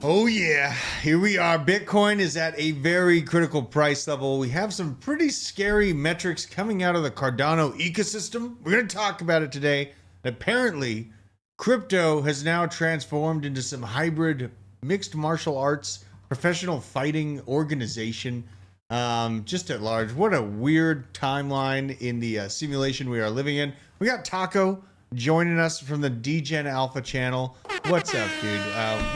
Oh yeah, here we are. Bitcoin is at a very critical price level. We have some pretty scary metrics coming out of the Cardano ecosystem. We're going to talk about it today. Apparently, crypto has now transformed into some hybrid mixed martial arts professional fighting organization. Just at large, what a weird timeline in the simulation we are living in. We got Taco joining us from the Degen Alpha channel. What's up, dude?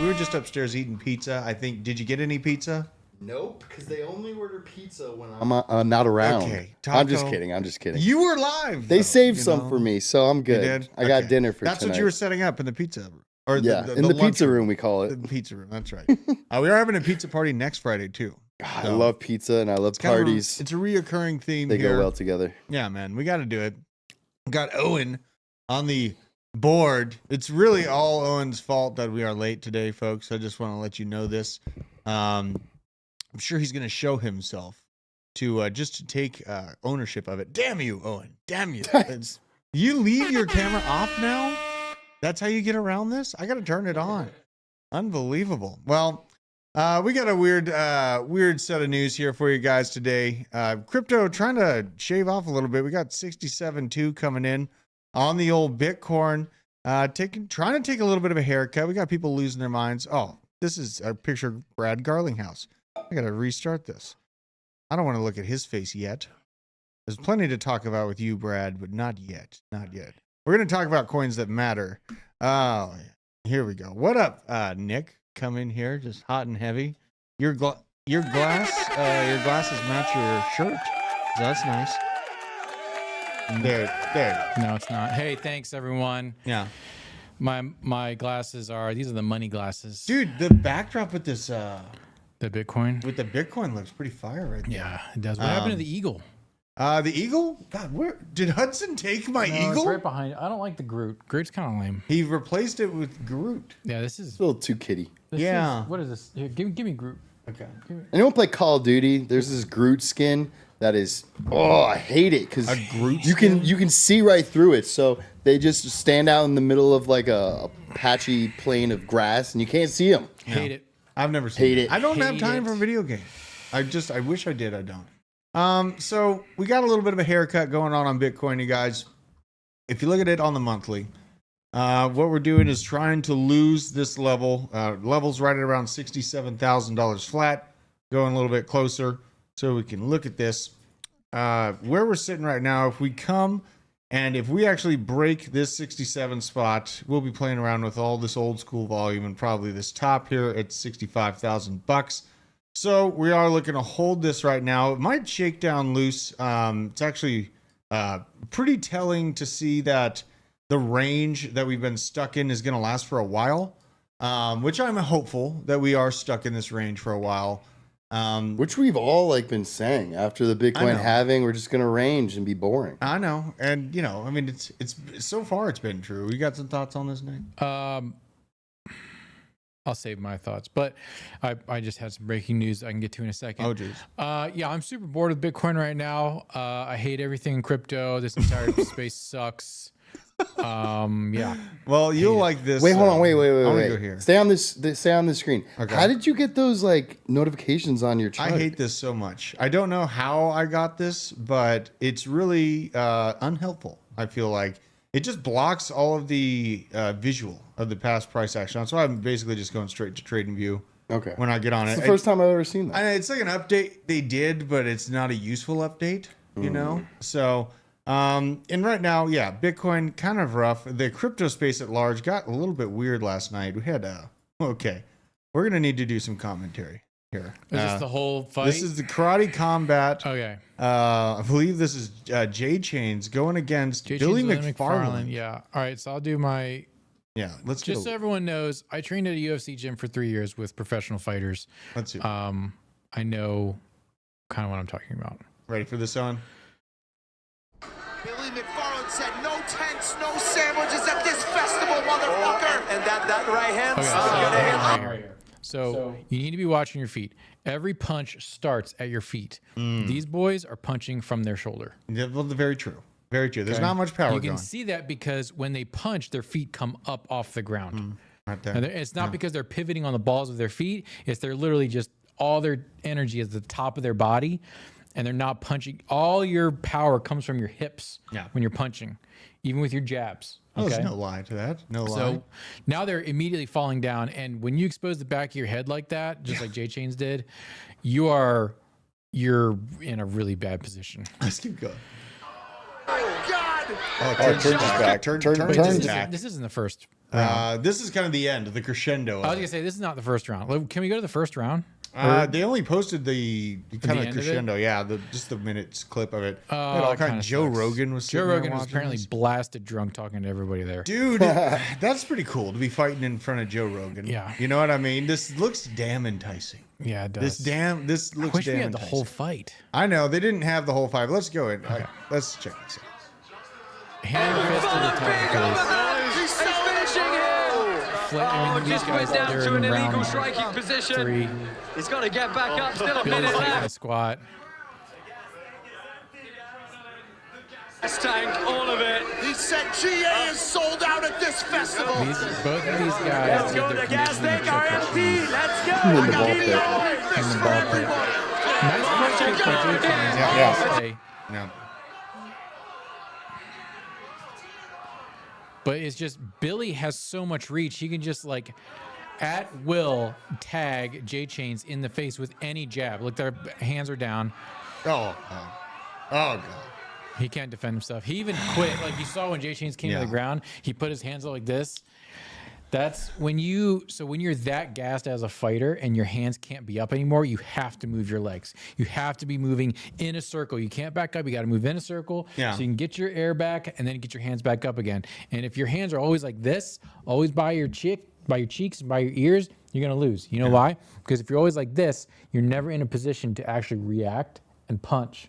We were just upstairs eating pizza. I think. Did you get any pizza? Nope, because they only order pizza when I'm not around. Okay, Taco, I'm just kidding. I'm just kidding. You were live. They saved some for me, so I'm good. You did? I got dinner for That's tonight. what you were setting up in the pizza, or yeah, in the pizza room we call it. The pizza room. That's right. We are having a pizza party next Friday too. God, so I love pizza and I love parties. It's a reoccurring theme. They go well together. Yeah, man, we got to do it. We got Owen on the board. It's really all Owen's fault that we are late today, folks. I just want to let you know this. I'm sure he's going to show himself to just to take ownership of it. Damn you, Owen. Damn you. You leave your camera off now? That's how you get around this? I got to turn it on. Unbelievable. Well, we got a weird set of news here for you guys today. Crypto trying to shave off a little bit. We got 67.2 coming in on the old Bitcoin. Trying to take a little bit of a haircut. We got people losing their minds. Oh, this is a picture of Brad Garlinghouse. I got to restart this. I don't want to look at his face yet. There's plenty to talk about with you, Brad, but not yet. Not yet. We're going to talk about coins that matter. Oh, here we go. What up, Nick? Come in here, just hot and heavy. Your glasses match your shirt. So that's nice. There. No, it's not. Hey, thanks everyone. Yeah. My glasses these are the money glasses. Dude, the backdrop with this the Bitcoin. With the Bitcoin looks pretty fire right there. Yeah, it does. What happened to the eagle? The eagle? God, where did Hudson take my eagle? It's right behind it. I don't like the Groot. Groot's kind of lame. He replaced it with Groot. Yeah, this is It's a little too kiddie. What is this? Here, give me Groot. Okay. Anyone play Call of Duty? There's this Groot skin that is I hate it because you can see right through it. So they just stand out in the middle of like a patchy plain of grass and you can't see them. Hate it. I've never seen it. I don't have Hate time it. for video games. I wish I did. I don't. So we got a little bit of a haircut going on Bitcoin, you guys. If you look at it on the monthly, what we're doing is trying to lose this level. Level's right at around $67,000 flat. Going a little bit closer so we can look at this. Where we're sitting right now, if we come and if we actually break this 67 spot, we'll be playing around with all this old school volume and probably this top here at $65,000. So we are looking to hold this right now. It might shake down loose. It's actually pretty telling to see that the range that we've been stuck in is going to last for a while, which I'm hopeful that we are stuck in this range for a while. Which we've all been saying after the Bitcoin halving, we're just going to range and be boring. I know. And, I mean, it's so far it's been true. You got some thoughts on this, Nick? I'll save my thoughts, but I just had some breaking news I can get to in a second. Oh, geez. Yeah, I'm super bored with Bitcoin right now. I hate everything in crypto. This entire space sucks. Yeah. Well, you'll like this. Wait, hold on. Wait. I'm gonna go here. Stay on this screen. Okay. How did you get those notifications on your chart? I hate this so much. I don't know how I got this, but it's really unhelpful. I feel like it just blocks all of the visual of the past price action. So I'm basically just going straight to trading view. Okay. When I get on it's the first time I've ever seen that. It's like an update they did, but it's not a useful update, you know? So, and right now, yeah, Bitcoin kind of rough. The crypto space at large got a little bit weird last night. We had, okay, we're going to need to do some commentary here. Is this the whole fight? This is the karate combat. Okay. I believe this is J Chains going against Billy McFarland. Yeah. All right. So I'll do my. Yeah. Let's just so everyone knows, I trained at a UFC gym for 3 years with professional fighters. Let's see. I know kind of what I'm talking about. Ready for this on? Billy McFarland said, "No tents, no sandwiches at this festival, motherfucker." And that right hand. Okay, so you need to be watching your feet. Every punch starts at your feet. These boys are punching from their shoulder. Yeah, well, very true. Very true. There's not much power. You can see that because when they punch, their feet come up off the ground. Right there. And it's not because they're pivoting on the balls of their feet. It's they're literally just all their energy is at the top of their body, and they're not punching. All your power comes from your hips when you're punching, even with your jabs. Oh, Okay? there's no lie to that. No lie. So now they're immediately falling down, and when you expose the back of your head like that, just like J Chains did, you're in a really bad position. Let's keep going. Oh, God! Oh, Oh, turns back. Turns back. This isn't the first. This is kind of the end, the crescendo. I was gonna say this is not the first round. Can we go to the first round? They only posted the kind of end of crescendo, just the minutes clip of it. Oh, All it kind kinda of Joe sucks. Rogan was Joe sitting there Rogan was watching apparently this. blasted drunk talking to everybody there. Dude, that's pretty cool to be fighting in front of Joe Rogan. Yeah. You know what I mean? This looks damn enticing. Yeah, it does. This I looks wish damn we had the enticing. whole fight. I know they didn't have the whole 5. Let's go in. Let's check this out. Hand fist to the top of the face. He's finishing him! I mean, these Just guys went down they're to in an illegal round striking position. 3. He's got to get back up. Still a Billy's minute taking a left. squat. This tank, all of it. He said GA is sold out at this festival. Both of these guys. Let's go, did their the gas conditioning tank, check RMT. Let's go. In the I got ball to pit. be always this In the for ball pit. everybody. Nice punch kick by J Chains. Yeah. No. But it's just Billy has so much reach. He can just like at will tag J Chains in the face with any jab. Look, their hands are down. Oh God. He can't defend himself. He even quit. Like you saw when J Chains came to the ground, he put his hands up like this. That's when you're that gassed as a fighter and your hands can't be up anymore, you have to move your legs. You have to be moving in a circle. You can't back up. You got to move in a circle so you can get your air back and then get your hands back up again. And if your hands are always like this, always by your cheeks and by your ears, you're going to lose. You know why? Because if you're always like this, you're never in a position to actually react and punch.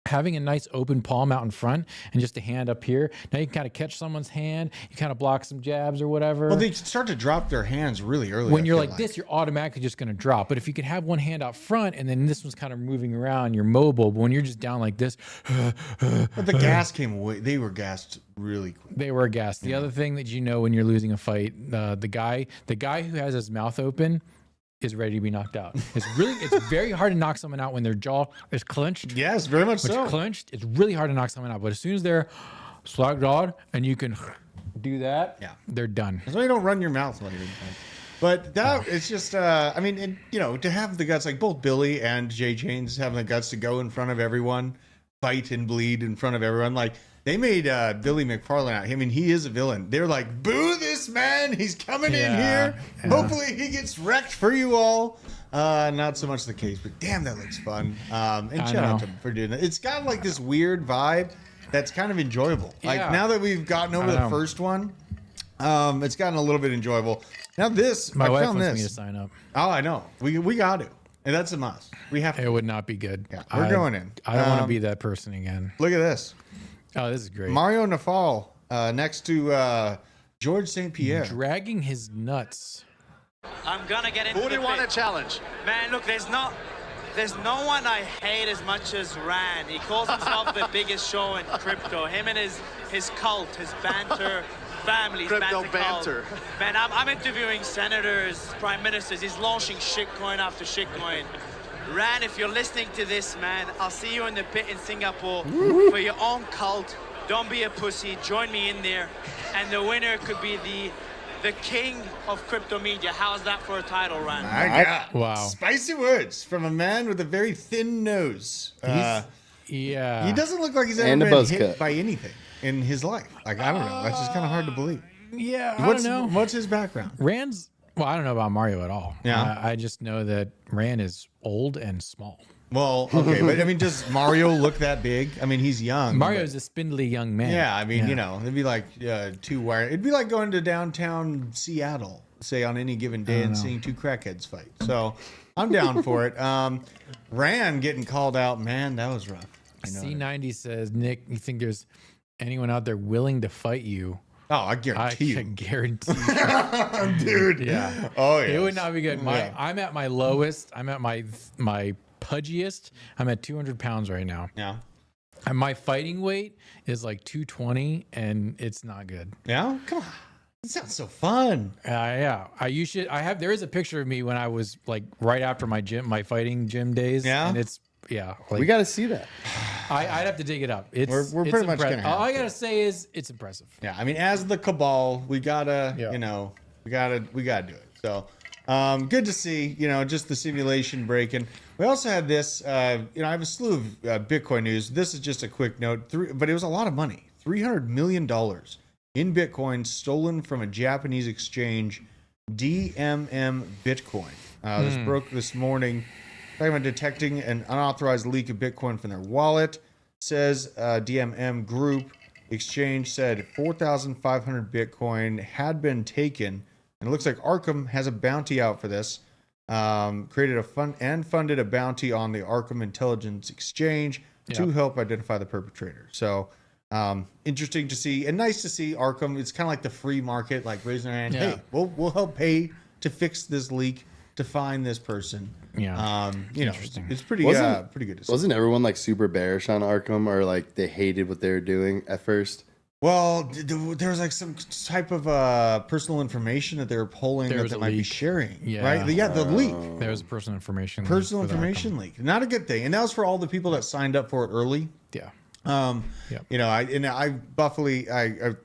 Having a nice open palm out in front and just a hand up here, now you can kind of catch someone's hand, you kind of block some jabs or whatever. Well, they start to drop their hands really early. When I you're feel like this, you're automatically just going to drop. But if you can have one hand out front and then this one's kind of moving around, you're mobile. But when you're just down like this, But the gas came away. They were gassed really quick. they were gassed. The other thing that you know when you're losing a fight, the guy who has his mouth open is ready to be knocked out. It's very hard to knock someone out when their jaw is clenched. Yes, very much Which so. clenched, it's really hard to knock someone out. But as soon as they're slack jawed and you can do that, they're done. That's why you don't run your mouth while you're in fight. But that it's just, I mean, and, you know, to have the guts, like both Billy and J Chains having the guts to go in front of everyone, fight and bleed in front of everyone, like. They made Billy McFarlane out. I mean, he is a villain. They're like, boo this man. He's coming in here. Hopefully he gets wrecked for you all. Not so much the case, but damn, that looks fun. And shout out to him for doing that. It's got like this weird vibe that's kind of enjoyable. Like now that we've gotten over the first one, it's gotten a little bit enjoyable. Now this, My I wife found wants this. me to sign up. Oh, I know. We got to. And that's a must. We have to. It would not be good. Yeah, we're going in. I don't want to be that person again. Look at this. Oh, this is great. Mario Nafal next to George St. Pierre. Dragging his nuts. I'm gonna get into Who do you the want to pit. challenge? Man, look, there's no one I hate as much as Rand. He calls himself the biggest show in crypto. Him and his cult, his banter family, his Crypto banter cult. banter. Man, I'm interviewing senators, prime ministers. He's launching shitcoin after shitcoin. Rand, if you're listening to this, man, I'll see you in the pit in Singapore for your own cult. Don't be a pussy. Join me in there. And the winner could be the king of crypto media. How's that for a title, Rand? I got Wow. spicy words from a man with a very thin nose. Yeah. He doesn't look like he's And ever a been buzz hit cut. by anything in his life. Like, I don't know. That's just kind of hard to believe. Yeah, I don't know. What's his background? Rand's, well, I don't know about Mario at all. Yeah. I just know that Rand is old and small. Well, okay, but I mean, does Mario look that big? I mean, he's young. Mario's a spindly young man. Yeah, I mean, you know, it'd be like two wire. It'd be like going to downtown Seattle, say, on any given day and seeing two crackheads fight. So I'm down for it. Rand getting called out, man, that was rough. I know. C90 says, Nick, you think there's anyone out there willing to fight you? Oh, I I guarantee can you, guarantee you. dude. Yeah. Oh yeah. It would not be good. I'm at my lowest. I'm at my pudgiest. I'm at 200 pounds right now. Yeah. And my fighting weight is like 220, and it's not good. Yeah. Come on. It sounds so fun. Yeah. There is a picture of me when I was like right after my fighting gym days. Yeah? And it's, like, We got to see that. I'd have to dig it up. We're pretty much gonna have All I to. gotta say is it's impressive. Yeah, I mean, as the cabal, we gotta, we gotta do it. So, good to see, just the simulation breaking. We also had this, I have a slew of Bitcoin news. This is just a quick note, but it was a lot of money. $300 million in Bitcoin stolen from a Japanese exchange, DMM Bitcoin. This broke this morning. Talking about detecting an unauthorized leak of Bitcoin from their wallet. Says DMM Group exchange said 4,500 Bitcoin had been taken. And it looks like Arkham has a bounty out for this. Created a fund and funded a bounty on the Arkham Intelligence Exchange to help identify the perpetrator. So interesting to see and nice to see Arkham. It's kind of like the free market, like raising their hand. Yeah. Hey, we'll help pay to fix this leak, to find this person. Yeah. Interesting. It's pretty good to see. Wasn't everyone like super bearish on Arkham, or like they hated what they were doing at first? Well, there was like some type of personal information that they were pulling that they might be sharing. Yeah. Right? The leak. There was a personal information. Personal leak for the information leak. Not a good thing. And that was for all the people that signed up for it early. Yeah.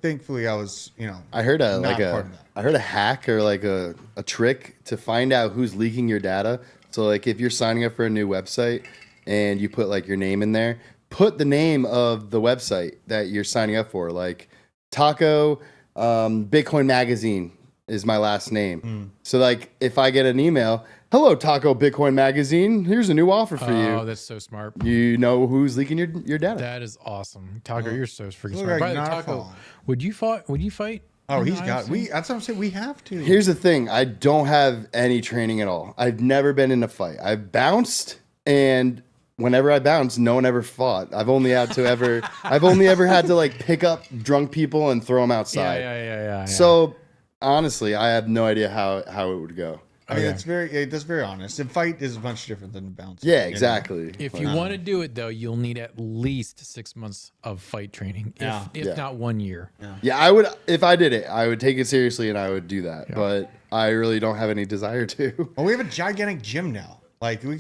Thankfully I was, I heard not part of that. I heard a hack or like a trick to find out who's leaking your data. So like if you're signing up for a new website and you put like your name in there, put the name of the website that you're signing up for. Like Taco Bitcoin Magazine is my last name. So like if I get an email, hello Taco Bitcoin Magazine, here's a new offer for you. Oh, that's so smart. You know who's leaking your data. That is awesome. Taco, you're so freaking look smart. like By the way, not Taco, falling. would you fight? Oh, in he's the got IFC? that's what I'm saying. We have to. Here's the thing. I don't have any training at all. I've never been in a fight. I've bounced, and whenever I bounced, no one ever fought. I've only ever had to like pick up drunk people and throw them outside. Yeah. So honestly, I have no idea how it would go. I mean, Okay. that's very honest. And fight is much different than bouncing. Yeah, exactly. If you want to do it though, you'll need at least 6 months of fight training, if not 1 year. Yeah, I would. If I did it, I would take it seriously and I would do that. But I really don't have any desire to. Well, we have a gigantic gym now. Like all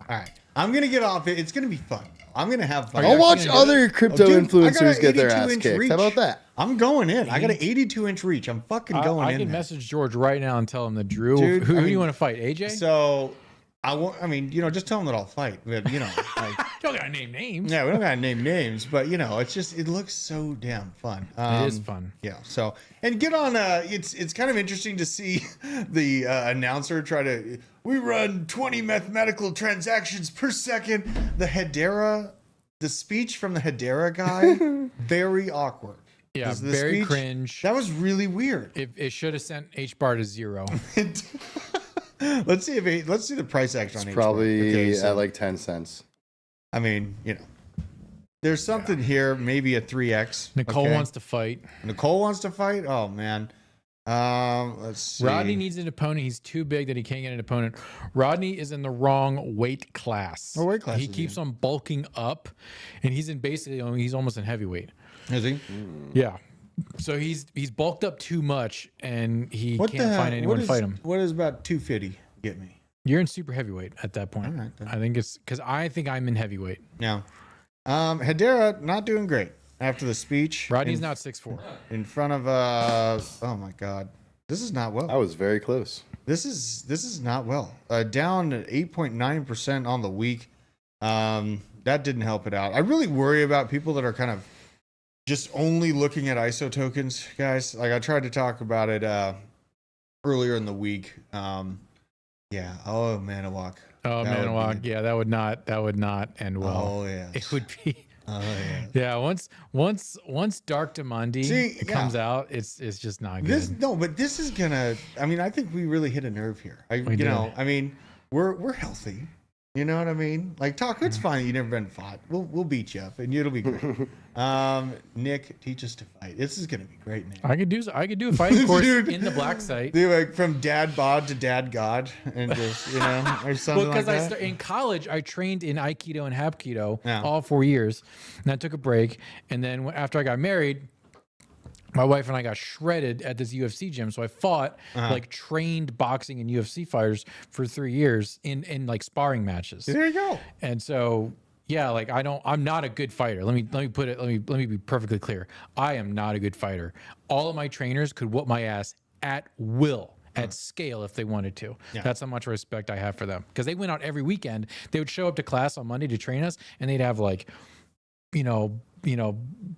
right. I'm going to get off it. It's going to be fun. I'm going to have fun. I'll watch other crypto Dude, influencers I got get their an ass 82-inch kicked. reach. How about that? I'm going in. I got an 82-inch reach. I'm fucking going I in. can there. message George right now and tell him that Drew. Dude, who I do you mean, want to fight? AJ? So I won't. I mean, just tell them that I'll fight. But like, don't gotta name names. yeah, we don't gotta name names, but it looks so damn fun. It is fun. Yeah. So and get on. It's kind of interesting to see the announcer try to. We run 20 mathematical transactions per second. The speech from the Hedera guy, very awkward. Yeah, The very speech, cringe. That was really weird. It should have sent H bar to 0. Let's see the price action on It's each probably one. Okay, at like 10 cents. I mean, there's something here, maybe a 3x. Nicole okay? wants to fight. Nicole wants to fight. Oh man. Let's see. Rodney needs an opponent. He's too big that he can't get an opponent. Rodney is in the wrong weight class. What weight class He is he keeps in? on bulking up, and he's he's almost in heavyweight. Is he? Yeah. So he's bulked up too much, and he can't find anyone to fight him. What does about 250 get me? You're in super heavyweight at that point. All right, then. I think it's because I think I'm in heavyweight. Yeah. Hedera not doing great after the speech. Rodney's not 6'4". in front of oh my god. This is not well. I was very close. This is not well. Down 8.9% on the week. That didn't help it out. I really worry about people that are kind of just only looking at ISO tokens, guys. Like I tried to talk about it earlier in the week. Yeah. Oh, Manawak. Oh, Manawak. Yeah, that would not end well. Oh yeah. It would be. Oh yeah. Yeah, once Dark Demandi comes out, it's just not good. But this is gonna. I mean, I think we really hit a nerve here. I mean, we're healthy. You know what I mean? Like Taco, it's fine. You never been fought. We'll beat you up, and it'll be great. Nick, teach us to fight. This is gonna be great, Nick. I could do a fighting course Dude. in the black site. Dude, like from dad bod to dad god, and just or something Well, because like that. in college, I trained in Aikido and Hapkido Yeah. all 4 years, and I took a break. And then after I got married, my wife and I got shredded at this UFC gym. So I fought like trained boxing and UFC fighters for 3 years in like sparring matches. There you go. And so, yeah, like I'm not a good fighter. Let me be perfectly clear. I am not a good fighter. All of my trainers could whoop my ass at will, at scale if they wanted to. Yeah. That's how much respect I have for them. Because they went out every weekend. They would show up to class on Monday to train us, and they'd have like, you know,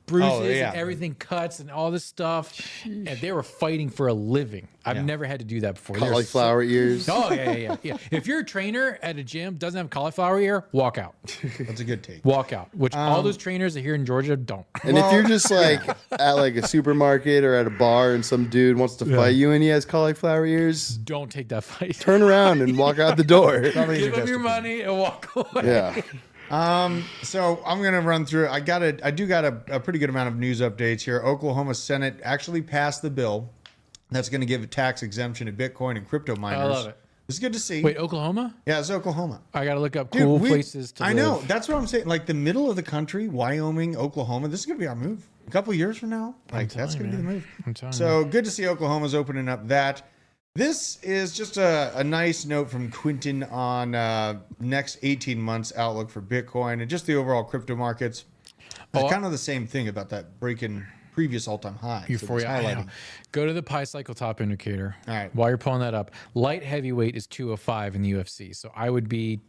bruises and everything, cuts and all this stuff. And they were fighting for a living. I've never had to do that before. Cauliflower ears. Oh, yeah. If your trainer at a gym doesn't have cauliflower ear, walk out. That's a good take. Walk out. Which all those trainers here in Georgia don't. And if you're just like at like a supermarket or at a bar and some dude wants to fight you and he has cauliflower ears, don't take that fight. turn around and walk out the door. Give them your money and walk away. Yeah. So I'm gonna run through. I do got a pretty good amount of news updates here. Oklahoma Senate actually passed the bill that's going to give a tax exemption to Bitcoin and crypto miners. I love it. It's good to see. Wait, Oklahoma? Yeah, it's Oklahoma. I got to look up cool places to live. I know. That's what I'm saying. Like the middle of the country, Wyoming, Oklahoma. This is going to be our move. A couple of years from now, like that's going to be the move. I'm telling So good to see Oklahoma's opening up that. This is just a nice note from Quinton on next 18 months outlook for Bitcoin and just the overall crypto markets. It's kind of the same thing about that breaking previous all-time high. Euphoria. Go to the Pi Cycle Top Indicator. All right. While you're pulling that up, light heavyweight is 205 in the UFC. So I would be,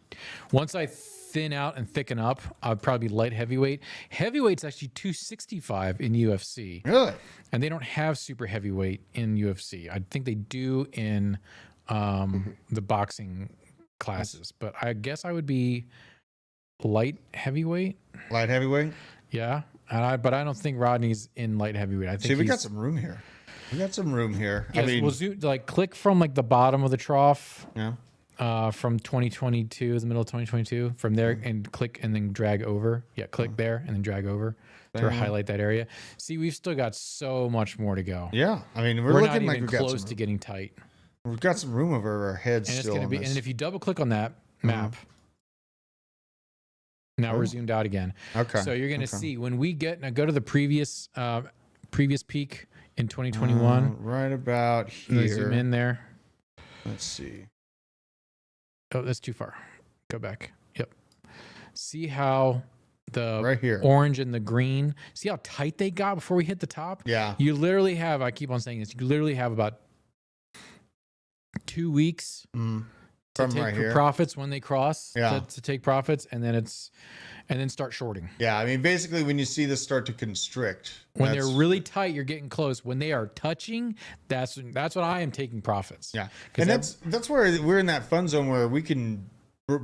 once I thin out and thicken up, I'd probably be light heavyweight. Heavyweight's actually 265 in UFC. Really? And they don't have super heavyweight in UFC. I think they do in the boxing classes. But I guess I would be light heavyweight. Light heavyweight? Yeah. But I don't think Rodney's in light heavyweight. I think See, we got some room here. Yes, I mean, we'll zoom, like click from like the bottom of the trough. Yeah. From 2022, the middle of 2022, from there and click and then drag over. Yeah, click there and then drag over to highlight that area. See, we've still got so much more to go. Yeah, I mean, we're not looking even like we've got close some, to getting tight. we've got some room over our heads And it's still. going to be, and if you double click on that map, now we're zoomed out again. Okay. So you're going to see when we get, now go to the previous peak in 2021. Right about Zoom here. in there. Let's see. Oh, that's too far. Go back. Yep. See how the Right here. orange and the green, see how tight they got before we hit the top? Yeah. You literally have, I keep on saying this, you literally have about 2 weeks to From take right here. profits when they cross, Yeah. to take profits, and then start shorting. Yeah, I mean, basically, when you see this start to constrict, When they're really tight, you're getting close. When they are touching, that's what I am taking profits. yeah, and that's where we're in that fun zone where we can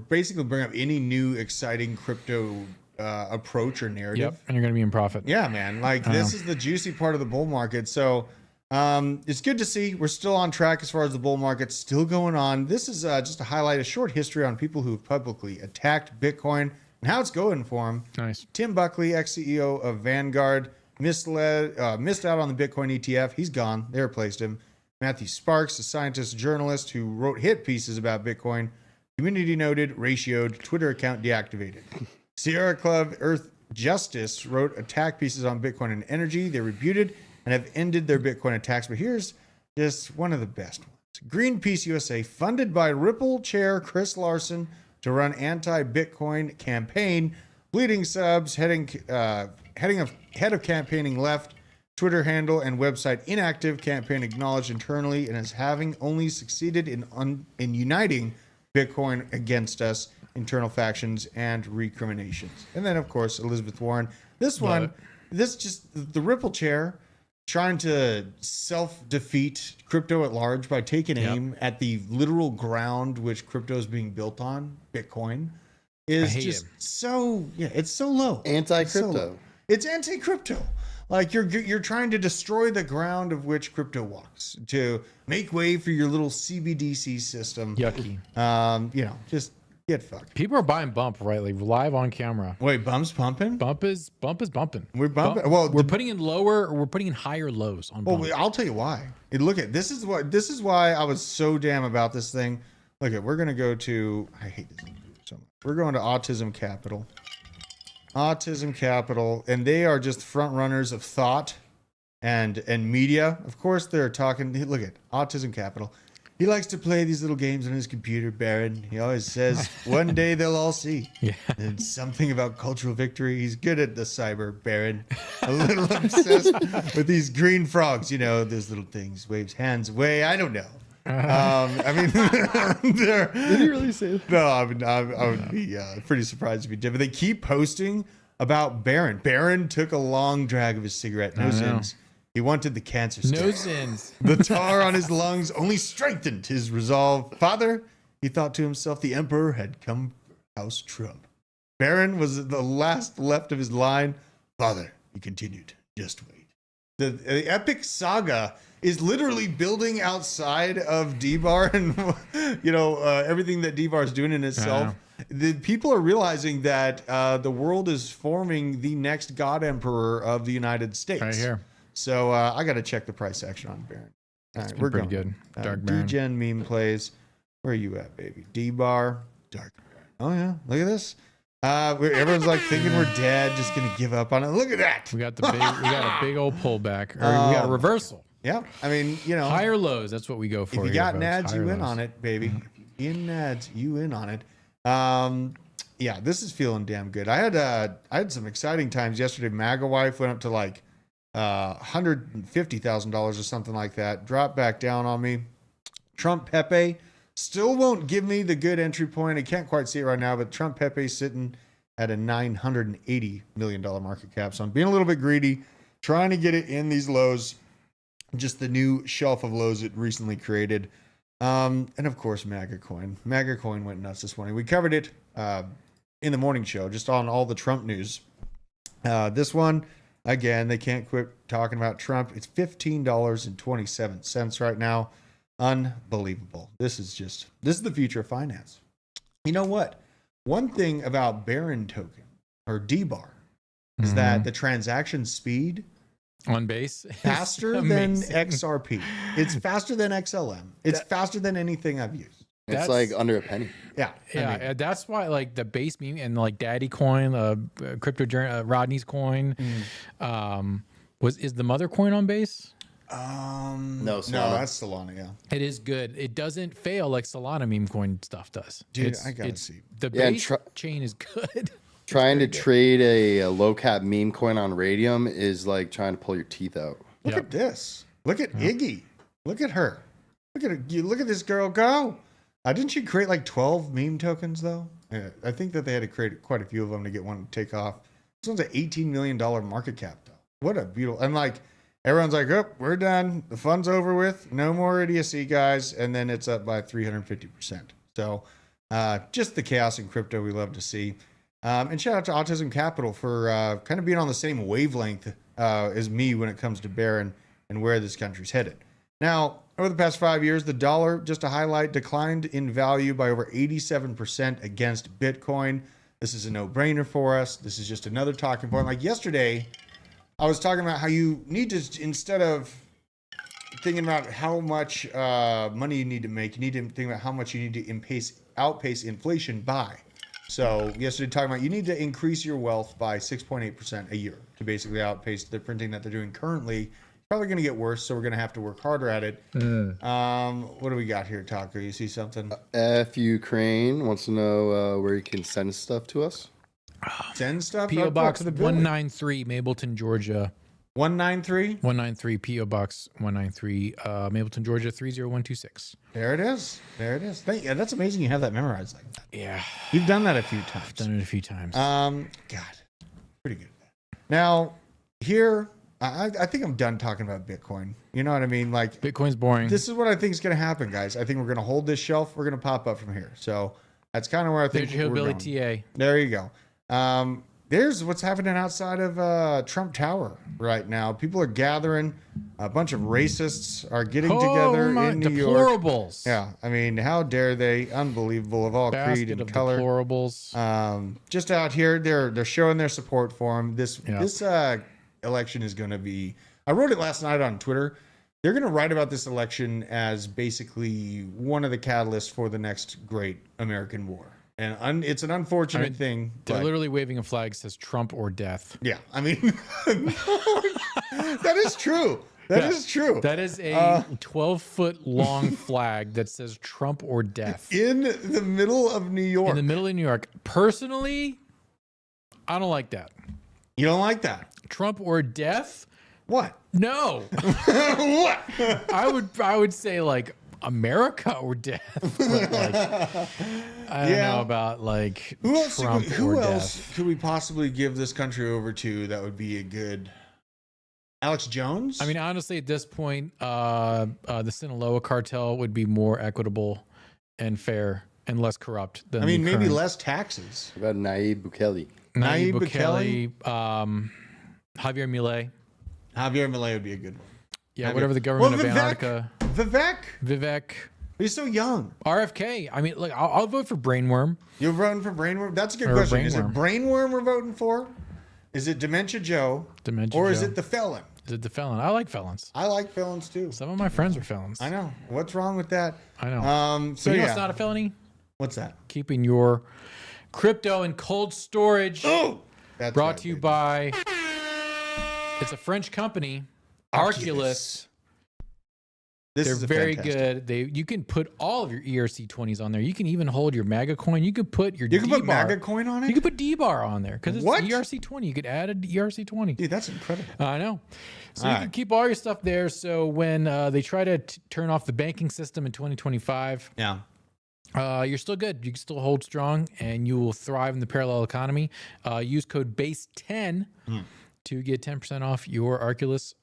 basically bring up any new exciting crypto approach or narrative. Yep, and you're going to be in profit. Yeah, man. Like this is the juicy part of the bull market. So it's good to see we're still on track as far as the bull market's still going on. This is just to highlight a short history on people who've publicly attacked Bitcoin and how it's going for them. Nice. Tim Buckley, ex-CEO of Vanguard, missed out on the Bitcoin ETF. He's gone. They replaced him. Matthew Sparks, a scientist journalist who wrote hit pieces about Bitcoin, community noted, ratioed, Twitter account deactivated. Sierra Club Earth Justice wrote attack pieces on Bitcoin and energy. They rebuted and have ended their Bitcoin attacks. But here's just one of the best ones. Greenpeace USA, funded by Ripple chair Chris Larson to run anti-Bitcoin campaign. Bleeding subs, head of campaigning left, Twitter handle and website inactive, campaign acknowledged internally, and is having only succeeded in uniting Bitcoin against us, internal factions and recriminations. And then, of course, Elizabeth Warren. This just the Ripple chair trying to self-defeat crypto at large by taking aim at the literal ground which crypto is being built on, Bitcoin, is just so it's so low. Anti-crypto. It's anti-crypto. Like you're trying to destroy the ground of which crypto walks to make way for your little CBDC system. Yucky. Just get fucked. People are buying Bump rightly live on camera. Wait, Bump's pumping? Bump is bumping. We're bumping. We're putting in we're putting in higher lows on Bump. Well, I'll tell you why. Look at this is why I was so damn about this thing. Look at we're gonna go to I hate this thing so much. We're going to Autism Capital. Autism Capital, and they are just front runners of thought and media. Of course, they're talking. Look at Autism Capital. He likes to play these little games on his computer, Baron. He always says, one day they'll all see. Yeah. And something about cultural victory. He's good at the cyber, Baron. A little obsessed with these green frogs. You know, those little things. Waves hands away. I don't know. I mean, Did he really say that? no, I would be pretty surprised if he did. But they keep posting about Baron. Baron took a long drag of his cigarette. No sins. He wanted the cancer stick. No sins. The tar on his lungs only strengthened his resolve. Father, he thought to himself, the emperor had come for House Trump. Baron was the last left of his line. Father, he continued, just wait. The epic saga is literally building outside of D-Bar and, everything that D-Bar is doing in itself. The people are realizing that the world is forming the next god emperor of the United States. Right here. So I got to check the price action on Baron. All right, we're pretty going. good. Dark Baron. Degen meme plays. Where are you at, baby? D-Bar. Dark Baron. Oh, yeah. Look at this. Everyone's like thinking we're dead, just going to give up on it. Look at that. We got a big old pullback. Or we got a reversal. Yeah. I mean, higher lows. That's what we go for. If you here, got folks. nads, Higher you in lows. on it, baby. If you in nads, you in on it. Yeah, this is feeling damn good. I had some exciting times yesterday. MAGA wife went up to like $150,000 or something like that. Dropped back down on me. Trump Pepe still won't give me the good entry point. I can't quite see it right now, but Trump Pepe sitting at a $980 million market cap. So I'm being a little bit greedy, trying to get it in these lows. Just the new shelf of lows it recently created. And of course, Memecoin. Memecoin went nuts this morning. We covered it in the morning show, just on all the Trump news. This one, again, they can't quit talking about Trump. It's $15.27 right now. Unbelievable. This is the future of finance. You know what? One thing about Baron token or D-Bar is that the transaction speed on base faster than XRP. It's faster than XLM. It's faster than anything I've used. It's like under a penny. Yeah. Yeah, that's why like the base meme and like Daddy Coin, crypto Rodney's coin, is the mother coin on base? No, that's Solana. Yeah, it is good. It doesn't fail like Solana meme coin stuff does. Dude, I gotta see. The base chain is good. Trying to trade a low cap meme coin on Radium is like trying to pull your teeth out. Look at this. Look at Iggy. Look at her. Look at her. Look at this girl go. Didn't she create like 12 meme tokens though? Yeah, I think that they had to create quite a few of them to get one to take off. This one's an $18 million market cap though. What a beautiful, and like everyone's like, oh, we're done. The fun's over with. No more idiocy, guys. And then it's up by 350%. So just the chaos in crypto we love to see. And shout out to Autism Capital for kind of being on the same wavelength as me when it comes to Baron and where this country's headed. Now, over the past 5 years, the dollar, just to highlight, declined in value by over 87% against Bitcoin. This is a no-brainer for us. This is just another talking point. Like yesterday, I was talking about how you need to, instead of thinking about how much money you need to make, you need to think about how much you need to outpace inflation by. So yesterday, talking about you need to increase your wealth by 6.8% a year to basically outpace the printing that they're doing currently. Probably going to get worse, so we're going to have to work harder at it. What do we got here, Taco? You see something? F Ukraine wants to know where you can send stuff to us. Send stuff? P.O. Box to the building. 193, Mableton, Georgia. 193? 193, P.O. Box 193, Mableton, Georgia 30126. There it is. There it is. Yeah, that's amazing you have that memorized like that. Yeah. You've done that a few times. I've done it a few times. God, pretty good. Now, here, I think I'm done talking about Bitcoin. You know what I mean? Like Bitcoin's boring. This is what I think is going to happen, guys. I think we're going to hold this shelf. We're going to pop up from here. So that's kind of where I think There's your we're hillbilly going. TA. There you go. There's what's happening outside of Trump Tower right now. People are gathering. A bunch of racists are getting together in New York. Deplorables. Yeah, I mean, how dare they? Unbelievable, of all creed and color. Deplorables. Just out here, they're showing their support for him. This election is going to be. I wrote it last night on Twitter. They're going to write about this election as basically one of the catalysts for the next great American war. And it's an unfortunate thing. They're literally waving a flag that says Trump or death. Yeah, I mean, That is true. That is true. That is a 12-foot long flag that says Trump or death. In the middle of New York. In the middle of New York. Personally, I don't like that. You don't like that? Trump or death? What? No. What? I would say like America or death. But like, I don't know about like Trump who or else death. could we possibly give this country over to that would be a good Alex Jones? I mean, honestly, at this point, the Sinaloa cartel would be more equitable and fair and less corrupt than maybe current. less taxes. What about Nayib Bukele? Nayib Bukele? Bukele, Javier Milei. Javier Milei would be a good one. Yeah, whatever the government of Antarctica. Vivek. He's so young. RFK. I mean, like, I'll vote for Brainworm. You're voting for Brainworm? That's a good Or question. Is it Brainworm. Brainworm we're voting for? Is it Dementia Joe? Or is it the felon? Is it the felon? I like felons. I like felons too. Some of my friends are felons. I know. What's wrong with that? I know. So you know yeah. what's not a felony? What's that? Keeping your crypto in cold storage. Oh! That's Brought right, to you baby. by, it's a French company, Arculus. This They're is very fantastic. good. You can put all of your ERC20s on there. You can even hold your Memecoin. You could put your You can put D-bar. Memecoin on it? You could put D-bar on there because it's What? ERC20. You could add an ERC20. Dude, that's incredible. I know. So All you can right. keep all your stuff there. So when they try to turn off the banking system in 2025, Yeah. you're still good. You can still hold strong, and you will thrive in the parallel economy. Use code BASE10 to get 10% off your Arculus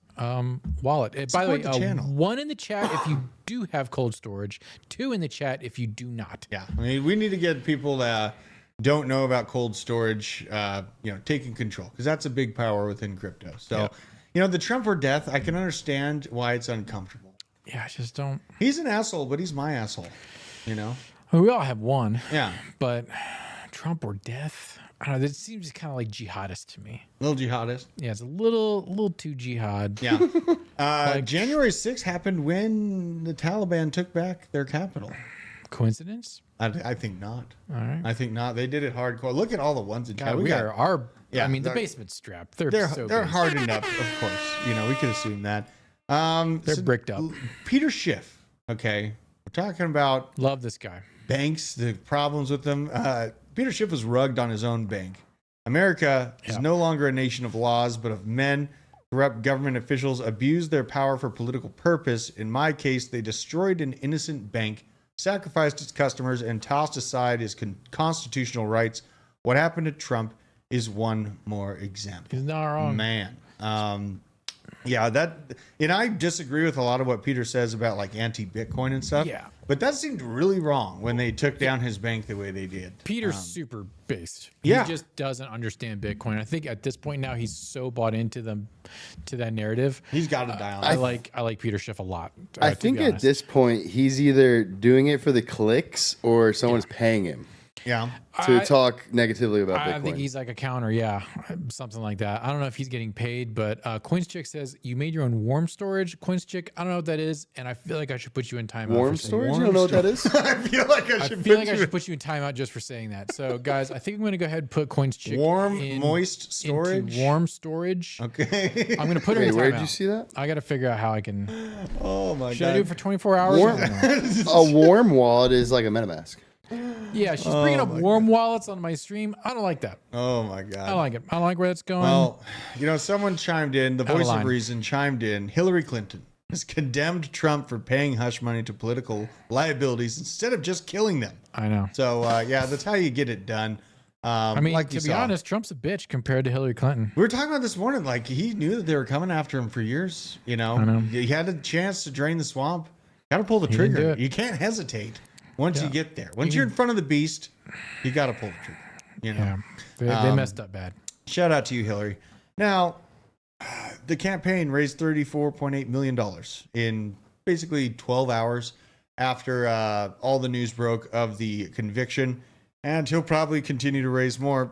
wallet. By the way, Support the channel. 1 in the chat if you do have cold storage, 2 in the chat if you do not. Yeah. I mean, we need to get people that don't know about cold storage, taking control, because that's a big power within crypto. So, the Trump or death, I can understand why it's uncomfortable. Yeah, I just don't. He's an asshole, but he's my asshole. We all have one. Yeah. But Trump or death, I don't know. This seems kind of like jihadist to me. Little jihadist. Yeah, it's a little too jihad. Yeah. January 6th happened when the Taliban took back their capital. Coincidence? I think not. All right. I think not. They did it hardcore. Look at all the ones in China. God, Yeah, I mean, the they're- basement's strapped. They're They're big. hardened up, of course. We could assume that. They're bricked up. Peter Schiff. Okay. We're talking about Love this guy. banks, the problems with them. Peter Schiff was rugged on his own bank. America is no longer a nation of laws, but of men. Corrupt government officials abused their power for political purpose. In my case, they destroyed an innocent bank, sacrificed its customers, and tossed aside his constitutional rights. What happened to Trump is one more example. He's not wrong. Man. And I disagree with a lot of what Peter says about like anti-Bitcoin and stuff. Yeah. But that seemed really wrong when they took down his bank the way they did. Peter's super based. yeah. He just doesn't understand Bitcoin. I think at this point now he's so bought into that narrative. He's got to die on I that. like Peter Schiff a lot. I to think be at honest. this point he's either doing it for the clicks or someone's paying him Yeah. to talk negatively about Bitcoin. I think he's like a counter, something like that. I don't know if he's getting paid, but CoinsChick says you made your own warm storage. CoinsChick, I don't know what that is, and I feel like I should put you in timeout. warm for saying- storage? You don't know what that is? I feel like I should put you in timeout just for saying that. So, guys, I think I'm going to go ahead and put CoinsChick Warm, in, moist storage? into warm storage. Okay. I'm going to put him Wait, in where timeout. did you see that? I got to figure out how I can. Oh my Should god. I do it for 24 hours? Warm, I don't know. a warm wallet is like a MetaMask. Yeah, she's bringing up warm wallets on my stream. I don't like that. Oh my god. I don't like it. I don't like where it's going. Well, someone chimed in, the Out of voice of line. reason chimed in. Hillary Clinton has condemned Trump for paying hush money to political liabilities instead of just killing them. I know. So, that's how you get it done. I mean, like to you be saw. honest, Trump's a bitch compared to Hillary Clinton. We were talking about this morning, like he knew that they were coming after him for years. I know. He had a chance to drain the swamp. Got to pull the didn't do trigger. it. You can't hesitate once you Yeah. get there. Once you're in front of the beast, you got to pull the trigger. Yeah, they messed up bad. Shout out to you, Hillary. Now, the campaign raised $34.8 million in basically 12 hours after all the news broke of the conviction, and he'll probably continue to raise more.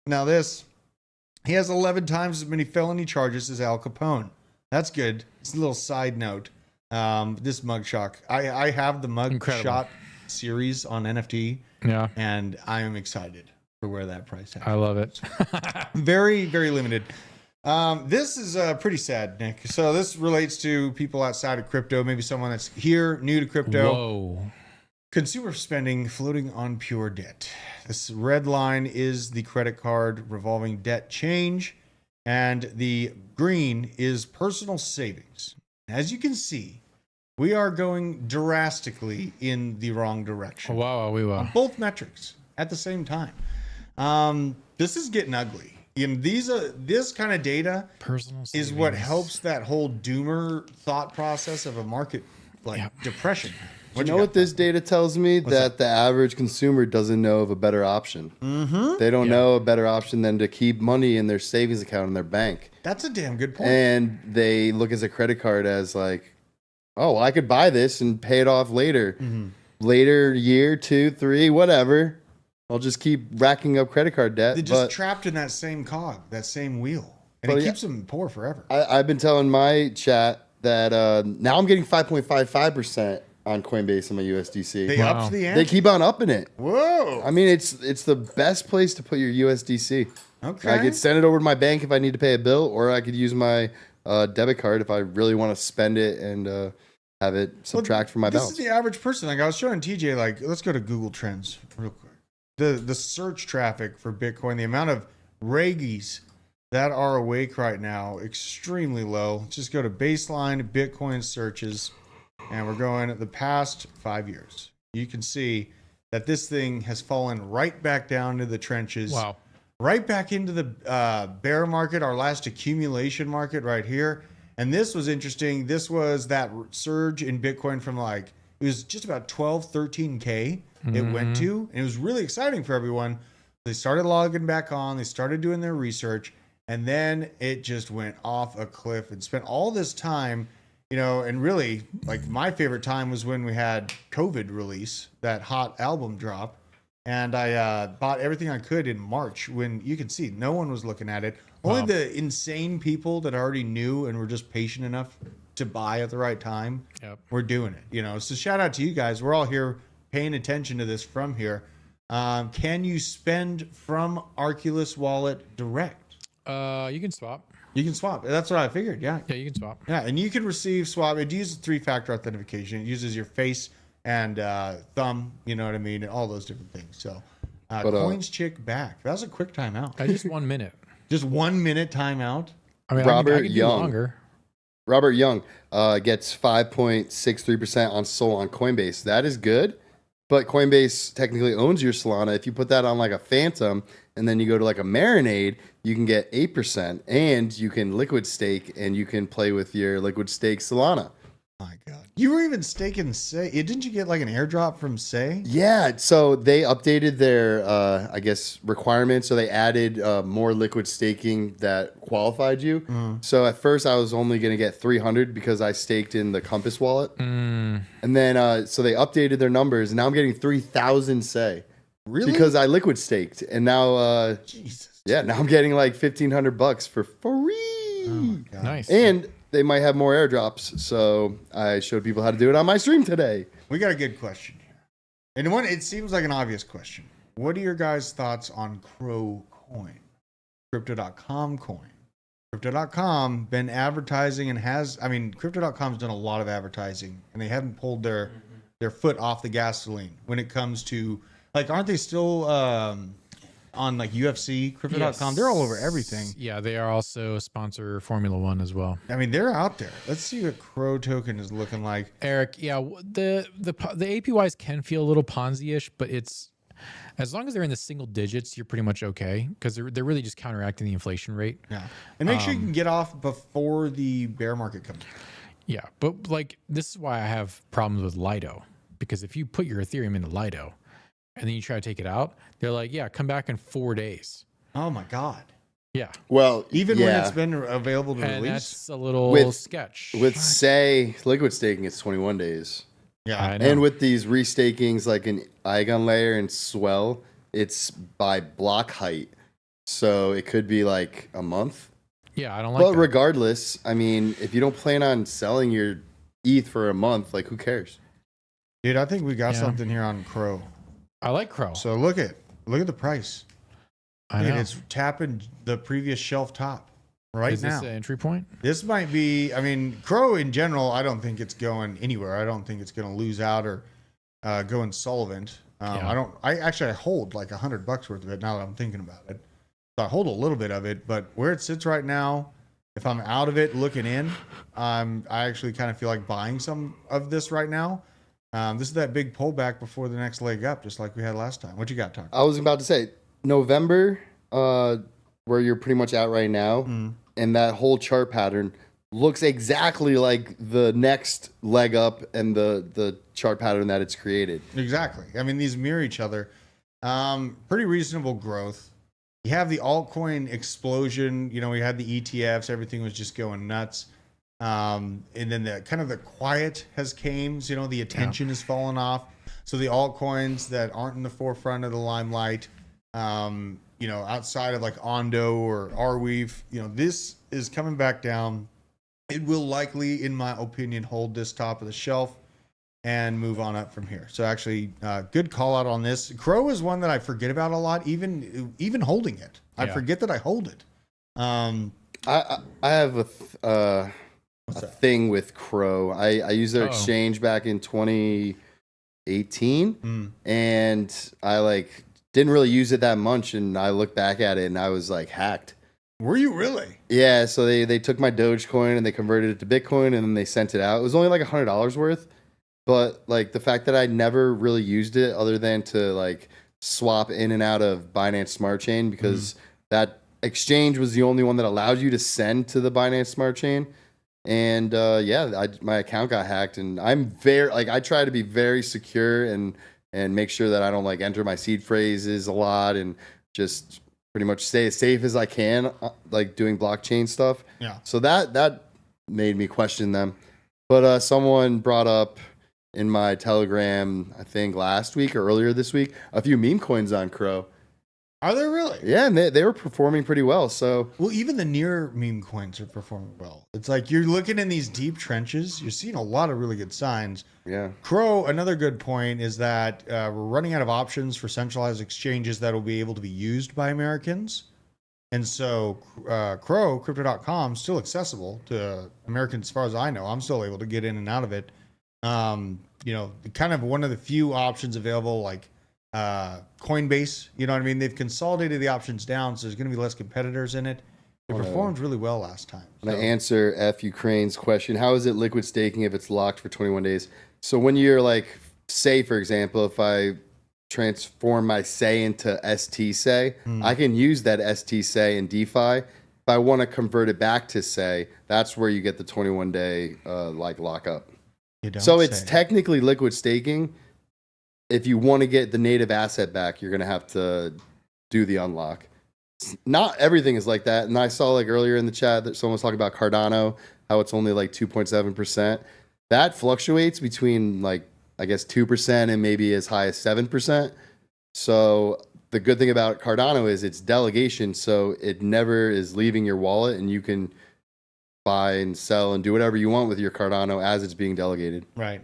Now, he has 11 times as many felony charges as Al Capone. That's good. It's a little side note. This mugshot, I have the mugshot series on NFT, Yeah, and I am excited for where that price is. I love it. Very, very limited. This is pretty sad, Nick. So this relates to people outside of crypto, maybe someone that's here, new to crypto. Whoa. Consumer spending floating on pure debt. This red line is the credit card revolving debt change, and the green is personal savings. As you can see, we are going drastically in the wrong direction. Wow, we will. On both metrics at the same time. This is getting ugly. This kind of data Personal is what savings. helps that whole doomer thought process of a market depression. You know what this data tells me? That the average consumer doesn't know of a better option. Mm-hmm. They don't know a better option than to keep money in their savings account in their bank. That's a damn good point. And they look at a credit card as like, oh, well, I could buy this and pay it off later. Mm-hmm. Later, year, 2, 3, whatever. I'll just keep racking up credit card debt. They're just trapped in that same cog, that same wheel. And it keeps them poor forever. I've been telling my chat that now I'm getting 5.55% on Coinbase on my USDC. They upped the ante. They keep on upping it. Whoa. I mean, it's the best place to put your USDC. Okay. I could send it over to my bank if I need to pay a bill, or I could use my debit card if I really want to spend it and have it subtract from my balance. This is the average person. Like I was showing TJ, like, let's go to Google Trends real quick. The search traffic for Bitcoin, the amount of Reggies that are awake right now, extremely low. Just go to baseline Bitcoin searches, and we're going the past 5 years. You can see that this thing has fallen right back down to the trenches. Wow. Right back into the bear market, our last accumulation market right here. And this was interesting. This was that surge in Bitcoin from it was just about 12, 13K it went to. And it was really exciting for everyone. They started logging back on. They started doing their research. And then it just went off a cliff and spent all this time, and really, like, my favorite time was when we had COVID release, that hot album drop. And I bought everything I could in March when you can see no one was looking at it. Only the insane people that already knew and were just patient enough to buy at the right time were doing it. So shout out to you guys. We're all here paying attention to this from here. Can you spend from Arculus wallet direct? You can swap. You can swap. That's what I figured. Yeah. Yeah, you can swap. Yeah, and you can receive swap. It uses 3-factor authentication. It uses your face and thumb, you know what I mean, and all those different things. So, Coins chick back. That was a quick timeout. Just 1 minute. Just 1 minute timeout. I mean, Robert I could do Young. longer. Robert Young gets 5.63% on Sol on Coinbase. That is good, but Coinbase technically owns your Solana. If you put that on like a Phantom and then you go to like a Marinade, you can get 8%, and you can liquid stake, and you can play with your liquid stake Solana. My God. You were even staking Say. Didn't you get like an airdrop from Say? Yeah, so they updated their, I guess, requirements. So they added more liquid staking that qualified you. So at first I was only going to get 300 because I staked in the Compass wallet. And then, so they updated their numbers, and now I'm getting 3,000 Say. Really? Because I liquid staked. And now, Jesus. yeah, now I'm getting like $1,500 for free. Oh my God. Nice. And they might have more airdrops, so I showed people how to do it on my stream today. We got a good question here. And it seems like an obvious question. What are your guys' thoughts on Crow Coin? Crypto.com coin. Crypto.com been advertising and Crypto.com's done a lot of advertising, and they haven't pulled their foot off the gasoline when it comes to, like, aren't they still on like UFC, Crypto.com? Yes. They're all over everything. Yeah, they are also sponsor Formula One as well. I mean, they're out there. Let's see what Crow token is looking like. Eric, yeah, the APYs can feel a little Ponzi-ish, but it's, as long as they're in the single digits, you're pretty much okay, because they're really just counteracting the inflation rate. Yeah, and make sure you can get off before the bear market comes. Yeah, but like, this is why I have problems with Lido, because if you put your Ethereum into Lido and then you try to take it out, they're like, yeah, come back in 4 days. Oh my God. Yeah. Well, Even when it's been available to And release. that's a little sketch. With Say liquid staking, it's 21 days. Yeah. I know. And with these restakings like an Igon layer and Swell, it's by block height. So it could be like a month. Yeah, I don't like But that. regardless, I mean, if you don't plan on selling your ETH for a month, like, who cares? Dude, I think we got Yeah. something here on Crow. I like Crow. So look at the price. I Dude, know. it's tapping the previous shelf top. right Is now. this an entry point? This might be, I mean, Crow in general, I don't think it's going anywhere. I don't think it's going to lose out or go insolvent. I hold like $100 worth of it now that I'm thinking about it. So I hold a little bit of it, but where it sits right now, if I'm out of it looking in, I actually kind of feel like buying some of this right now. This is that big pullback before the next leg up, just like we had last time. What you got, Tucker? I was about to say November, where you're pretty much at right now, and that whole chart pattern looks exactly like the next leg up and the chart pattern that it's created. Exactly. I mean, these mirror each other. Pretty reasonable growth. You have the altcoin explosion. You know, we had the ETFs. Everything was just going nuts. And then the kind of the quiet has came. So, you know, the attention has fallen off. So the altcoins that aren't in the forefront of the limelight, you know, outside of like Ondo or Arweave, you know, this is coming back down. It will likely, in my opinion, hold this top of the shelf and move on up from here. So actually, good call out on this. Crow is one that I forget about a lot, even holding it. I forget that I hold it. I have a thing with Crow. I used their exchange back in 2018, and I like didn't really use it that much. And I looked back at it, and I was like hacked. Were you really? Yeah. So they took my Dogecoin and they converted it to Bitcoin, and then they sent it out. It was only like $100 worth. But like the fact that I never really used it other than to like swap in and out of Binance Smart Chain, because that exchange was the only one that allowed you to send to the Binance Smart Chain. And my account got hacked, and I'm very like I try to be very secure and make sure that I don't like enter my seed phrases a lot and just pretty much stay as safe as I can, like doing blockchain stuff. Yeah. So that made me question them. But someone brought up in my Telegram, I think last week or earlier this week, a few meme coins on Crow. Are they really? Yeah, and they were performing pretty well. So, well, even the near meme coins are performing well. It's like you're looking in these deep trenches. You're seeing a lot of really good signs. Yeah. Crow, another good point is that we're running out of options for centralized exchanges that will be able to be used by Americans. And so Crow, crypto.com, still accessible to Americans as far as I know. I'm still able to get in and out of it. You know, kind of one of the few options available, like Coinbase, you know what I mean? They've consolidated the options down, so there's going to be less competitors in it. It performed really well last time. I'm going to answer F Ukraine's question. How is it liquid staking if it's locked for 21 days? So when you're like, say, for example, if I transform my say into ST say, I can use that ST say in DeFi. If I want to convert it back to say, that's where you get the 21-day like lockup. So it's technically liquid staking. If you want to get the native asset back, you're going to have to do the unlock. Not everything is like that. And I saw like earlier in the chat that someone was talking about Cardano, how it's only like 2.7%. That fluctuates between like, I guess 2% and maybe as high as 7%. So the good thing about Cardano is it's delegation. So it never is leaving your wallet, and you can buy and sell and do whatever you want with your Cardano as it's being delegated. Right.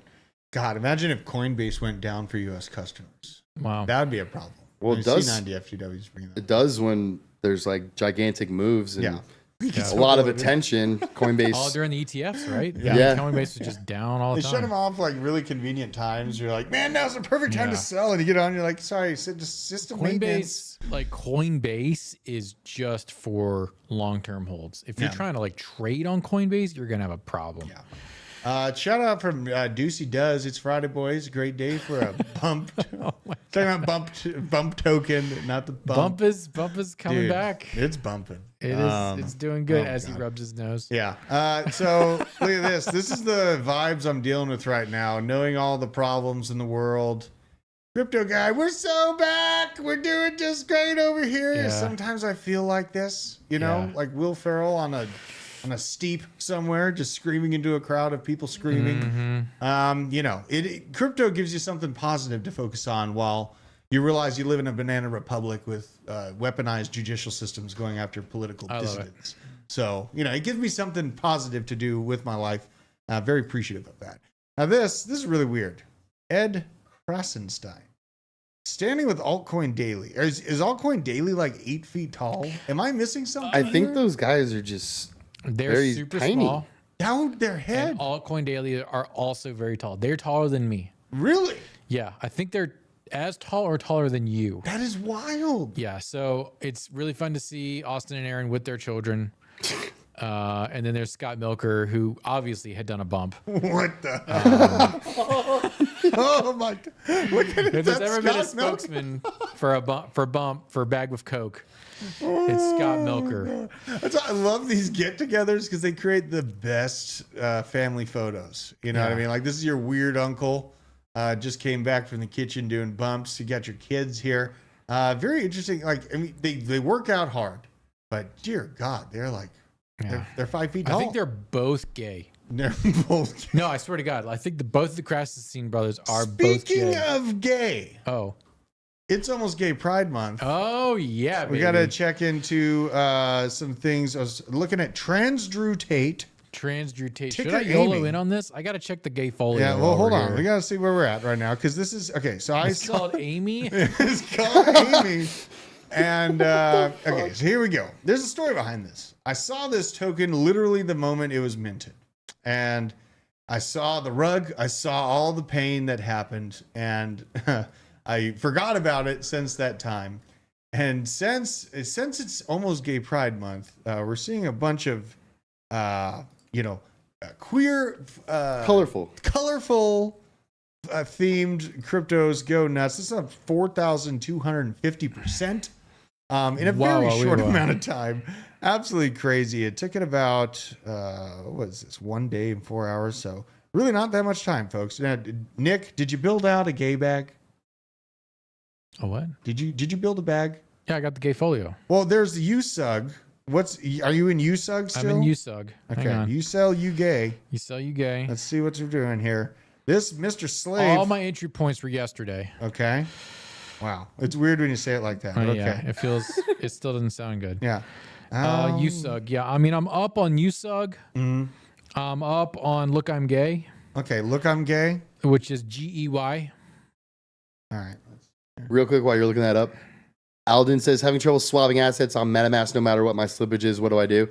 God, imagine if Coinbase went down for U.S. customers. Wow. That would be a problem. Well, it does. C90 FTWs bring that. It does when there's like gigantic moves and a lot of attention. Coinbase. All during the ETFs, right? Yeah. Coinbase was just down all the They time. shut them off like really convenient times. You're like, man, now's the perfect time to sell. And you get on, you're like, sorry, just system maintenance. Coinbase is just for long-term holds. If you're trying to like trade on Coinbase, you're gonna have a problem. Yeah. Shout out from Deucey Does. It's Friday, boys. Great day for a bump. Talking about bump token, not the bump. Bump is coming back. It's bumping. It is. It's doing good as he rubs his nose. Yeah. So look at this. This is the vibes I'm dealing with right now. Knowing all the problems in the world. Crypto guy, we're so back. We're doing just great over here. Yeah. Sometimes I feel like this, you know, like Will Ferrell on a steep somewhere, just screaming into a crowd of people screaming. You know, crypto gives you something positive to focus on while you realize you live in a banana republic with weaponized judicial systems going after political dissidents. So, you know, it gives me something positive to do with my life. Very appreciative of that. Now, this is really weird. Ed Krasenstein standing with altcoin daily. Is altcoin daily like 8 feet tall? Am I missing something? I think those guys are just They're very super tiny. small. Down their head. And Altcoin Daily are also very tall. They're taller than me. Really? Yeah, I think they're as tall or taller than you. That is wild. Yeah, so it's really fun to see Austin and Aaron with their children. And then there's Scott Milker, who obviously had done a bump. What the? Oh my God! Look at it. If there's That's ever been a Scott Milker. spokesman for a bump for Bag with Coke, it's Scott Milker. That's why I love these get-togethers because they create the best family photos. You know what I mean? Like this is your weird uncle. Just came back from the kitchen doing bumps. You got your kids here. Very interesting. Like I mean, they work out hard, but dear God, they're like they're 5 feet tall. I think they're both gay. They're both. No, I swear to God, I think both of the Krassenstein brothers are both Speaking gay. of gay, Oh. it's almost Gay Pride Month. Oh yeah, We got to check into some things. I was looking at Trans Drew Tate. Trans Drew Tate. Should Ticker I YOLO Amy. in on this? I got to check the gay folio. Yeah, well, hold over on. here. We got to see where we're at right now because this is okay. So I It's saw called Amy. it's called Amy, and okay. So here we go. There's a story behind this. I saw this token literally the moment it was minted, and I saw the rug. I saw all the pain that happened, and I forgot about it since that time. And since it's almost Gay Pride Month, we're seeing a bunch of, queer, Colorful. themed cryptos go nuts. This is up 4,250% in a very short amount of time. Absolutely crazy. It took it about what is this? 1 day and 4 hours. So really not that much time, folks. Now, Nick, did you build out a gay bag? A what? Did you build a bag? Yeah, I got the gay folio. Well, there's the USUG. Are you in USUG still? I'm in USUG. Hang Okay, on. you sell you gay. You sell you gay. Let's see what you're doing here. This Mr. Slave. All my entry points were yesterday. Okay. Wow. It's weird when you say it like that. Oh, But okay. yeah, it still doesn't sound good. Yeah. USUG. Yeah, I mean, I'm up on USUG. Mm-hmm. I'm up on Look I'm Gay, Okay. Look, I'm gay. which is GEY. All right. Real quick while you're looking that up. Alden says, having trouble swapping assets on MetaMask no matter what my slippage is. What do I do?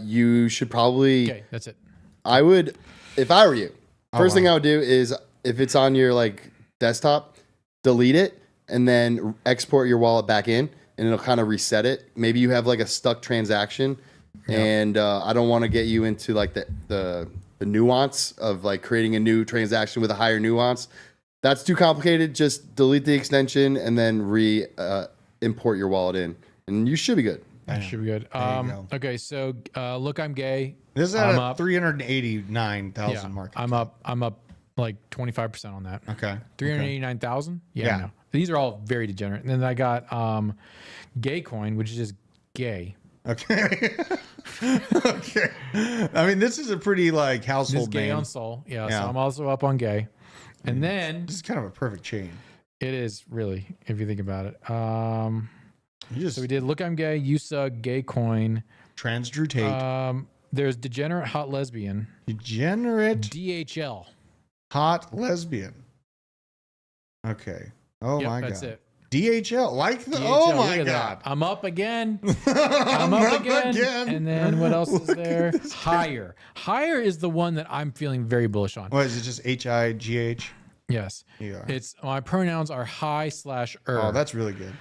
You should probably... Okay, that's it. I would, if I were you, first wow. thing I would do is if it's on your like desktop, delete it and then export your wallet back in and it'll kind of reset it. Maybe you have like a stuck transaction and I don't want to get you into like the nuance of like creating a new transaction with a higher nuance. That's too complicated. Just delete the extension and then import your wallet in and you should be good. That should be good. go. Okay, so Look I'm Gay. This is I'm at up. 389,000 Yeah, market. I'm up like 25% on that. Okay. 389,000. Yeah. Yeah. No. These are all very degenerate. And then I got Gaycoin, which is just gay. Okay. Okay. I mean, this is a pretty like This is household gay name. on Sol. Yeah, Yeah. so I'm also up on gay. And then This is kind of a perfect chain. it is really, if you think about it. You just So we did Look I'm Gay, USUG, Gaycoin. Trans Drew Tate. There's Degenerate Hot Lesbian, Degenerate DHL. hot lesbian. Okay. Oh Yep, my that's god. it. DHL. Like the DHL, oh look my at god. that. I'm up again. I'm up again. And then what else is there? Higher. Higher is the one that I'm feeling very bullish on. What is it? Just HIGH? Yes. Yeah. It's my pronouns are hi/er. Oh, that's really good.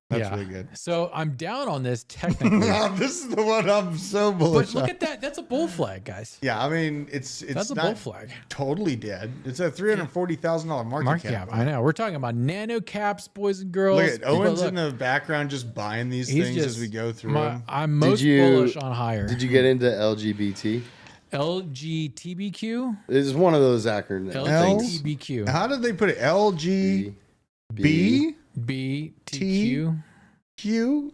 That's yeah. really good. So I'm down on this technically. This is the one I'm so bullish But look on. at that. That's a bull flag, guys. Yeah, I mean it's That's a not bull flag. totally dead. It's a $340,000 market cap. I know. We're talking about nano caps, boys and girls. Look at But Owen's look, in the background just buying these he's things as just we go through my- them. I'm most you- bullish on higher. Did you get into LGBT? LGTBQ? It's one of those acronyms. LGTBQ. How did they put it? LGBTQ? BTQ.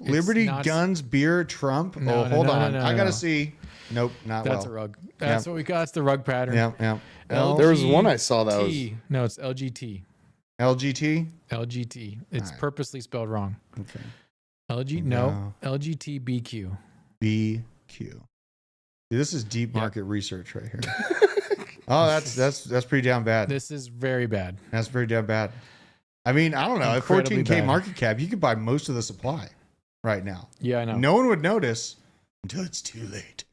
Liberty, not- guns, beer, Trump. No, oh, no, hold no, on. no, no, I gotta no. see. Nope, not That's well. a rug. That's what we got. That's the rug pattern. Yeah, yeah. There was one I saw that was No, it's LGT. LGT. LGT. It's Alright. purposely spelled wrong. Okay. No. LGTBQ. BQ. See, this is deep market research right here. Oh, that's pretty damn bad. This is very bad. That's pretty damn bad. I mean, I don't know. At Incredibly 14K bad. market cap, you could buy most of the supply right now. Yeah, I know. No one would notice until it's too late.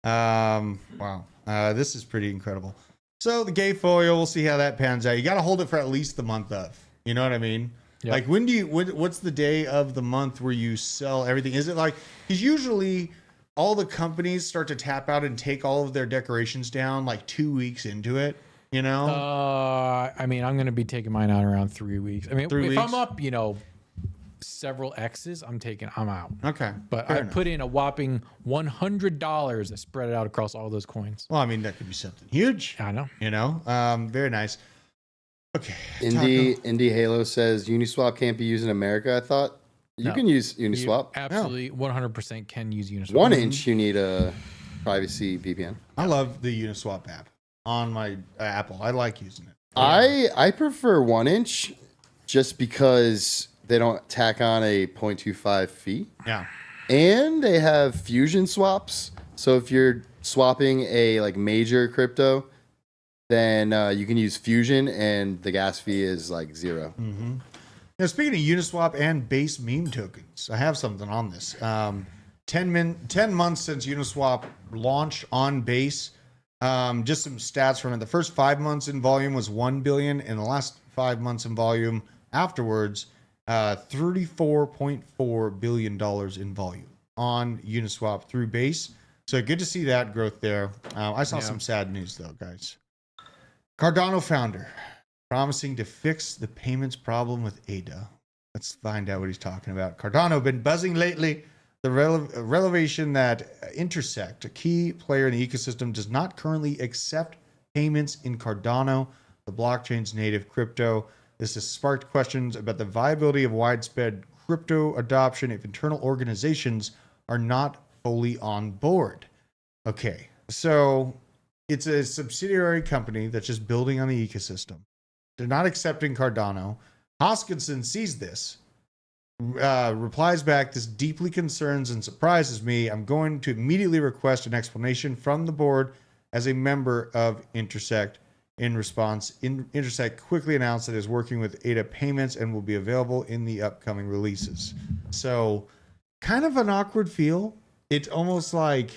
Wow. This is pretty incredible. So the gay foil, we'll see how that pans out. You got to hold it for at least the month of. You know what I mean? Yep. Like when do you? What's the day of the month where you sell everything? Is it like? Because usually all the companies start to tap out and take all of their decorations down like 2 weeks into it. You know? I mean, I'm going to be taking mine out around 3 weeks. I mean, 3 if weeks? I'm up, several X's, I'm out. Okay. But fair I enough. put in a whopping $100 to spread it out across all those coins. Well, I mean, that could be something huge. I know. You know? Very nice. Okay. Indie Halo says Uniswap can't be used in America. I thought you No. can use You Uniswap. absolutely 100% can use Uniswap. 1 inch, you need a privacy VPN. I love the Uniswap app on my Apple. I like using it. I prefer 1 inch just because they don't tack on a 0.25 fee. Yeah. And they have fusion swaps. So if you're swapping a like major crypto, then you can use fusion and the gas fee is like 0. Mm-hmm. Now, speaking of Uniswap and base meme tokens, I have something on this. 10 months since Uniswap launched on base. Just some stats from it. The first 5 months in volume was 1 billion, and the last 5 months in volume afterwards, $34.4 billion in volume on Uniswap through base. So good to see that growth there. I saw some sad news though, guys. Cardano founder promising to fix the payments problem with ADA. Let's find out what he's talking about. Cardano been buzzing lately. The revelation that Intersect, a key player in the ecosystem, does not currently accept payments in Cardano, the blockchain's native crypto. This has sparked questions about the viability of widespread crypto adoption if internal organizations are not fully on board. Okay, so it's a subsidiary company that's just building on the ecosystem. They're not accepting Cardano. Hoskinson sees this, replies back, "This deeply concerns and surprises me. I'm going to immediately request an explanation from the board as a member of Intersect." In response, Intersect quickly announced that it is working with ADA payments and will be available in the upcoming releases. So kind of an awkward feel. It's almost like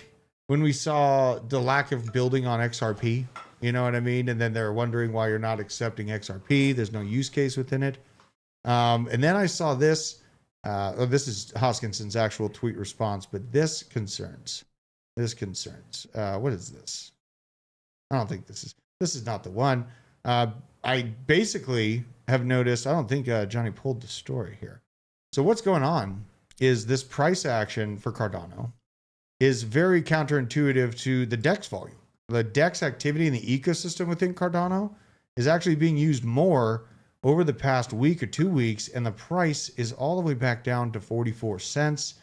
when we saw the lack of building on XRP, you know what I mean? And then they're wondering why you're not accepting XRP. There's no use case within it. And then I saw this. This is Hoskinson's actual tweet response, but this concerns. What is this? I don't think this is not the one. I basically have noticed, I don't think Johnny pulled the story here. So what's going on is this price action for Cardano is very counterintuitive to the DEX volume. The DEX activity in the ecosystem within Cardano is actually being used more over the past week or 2 weeks, and the price is all the way back down to 44 cents.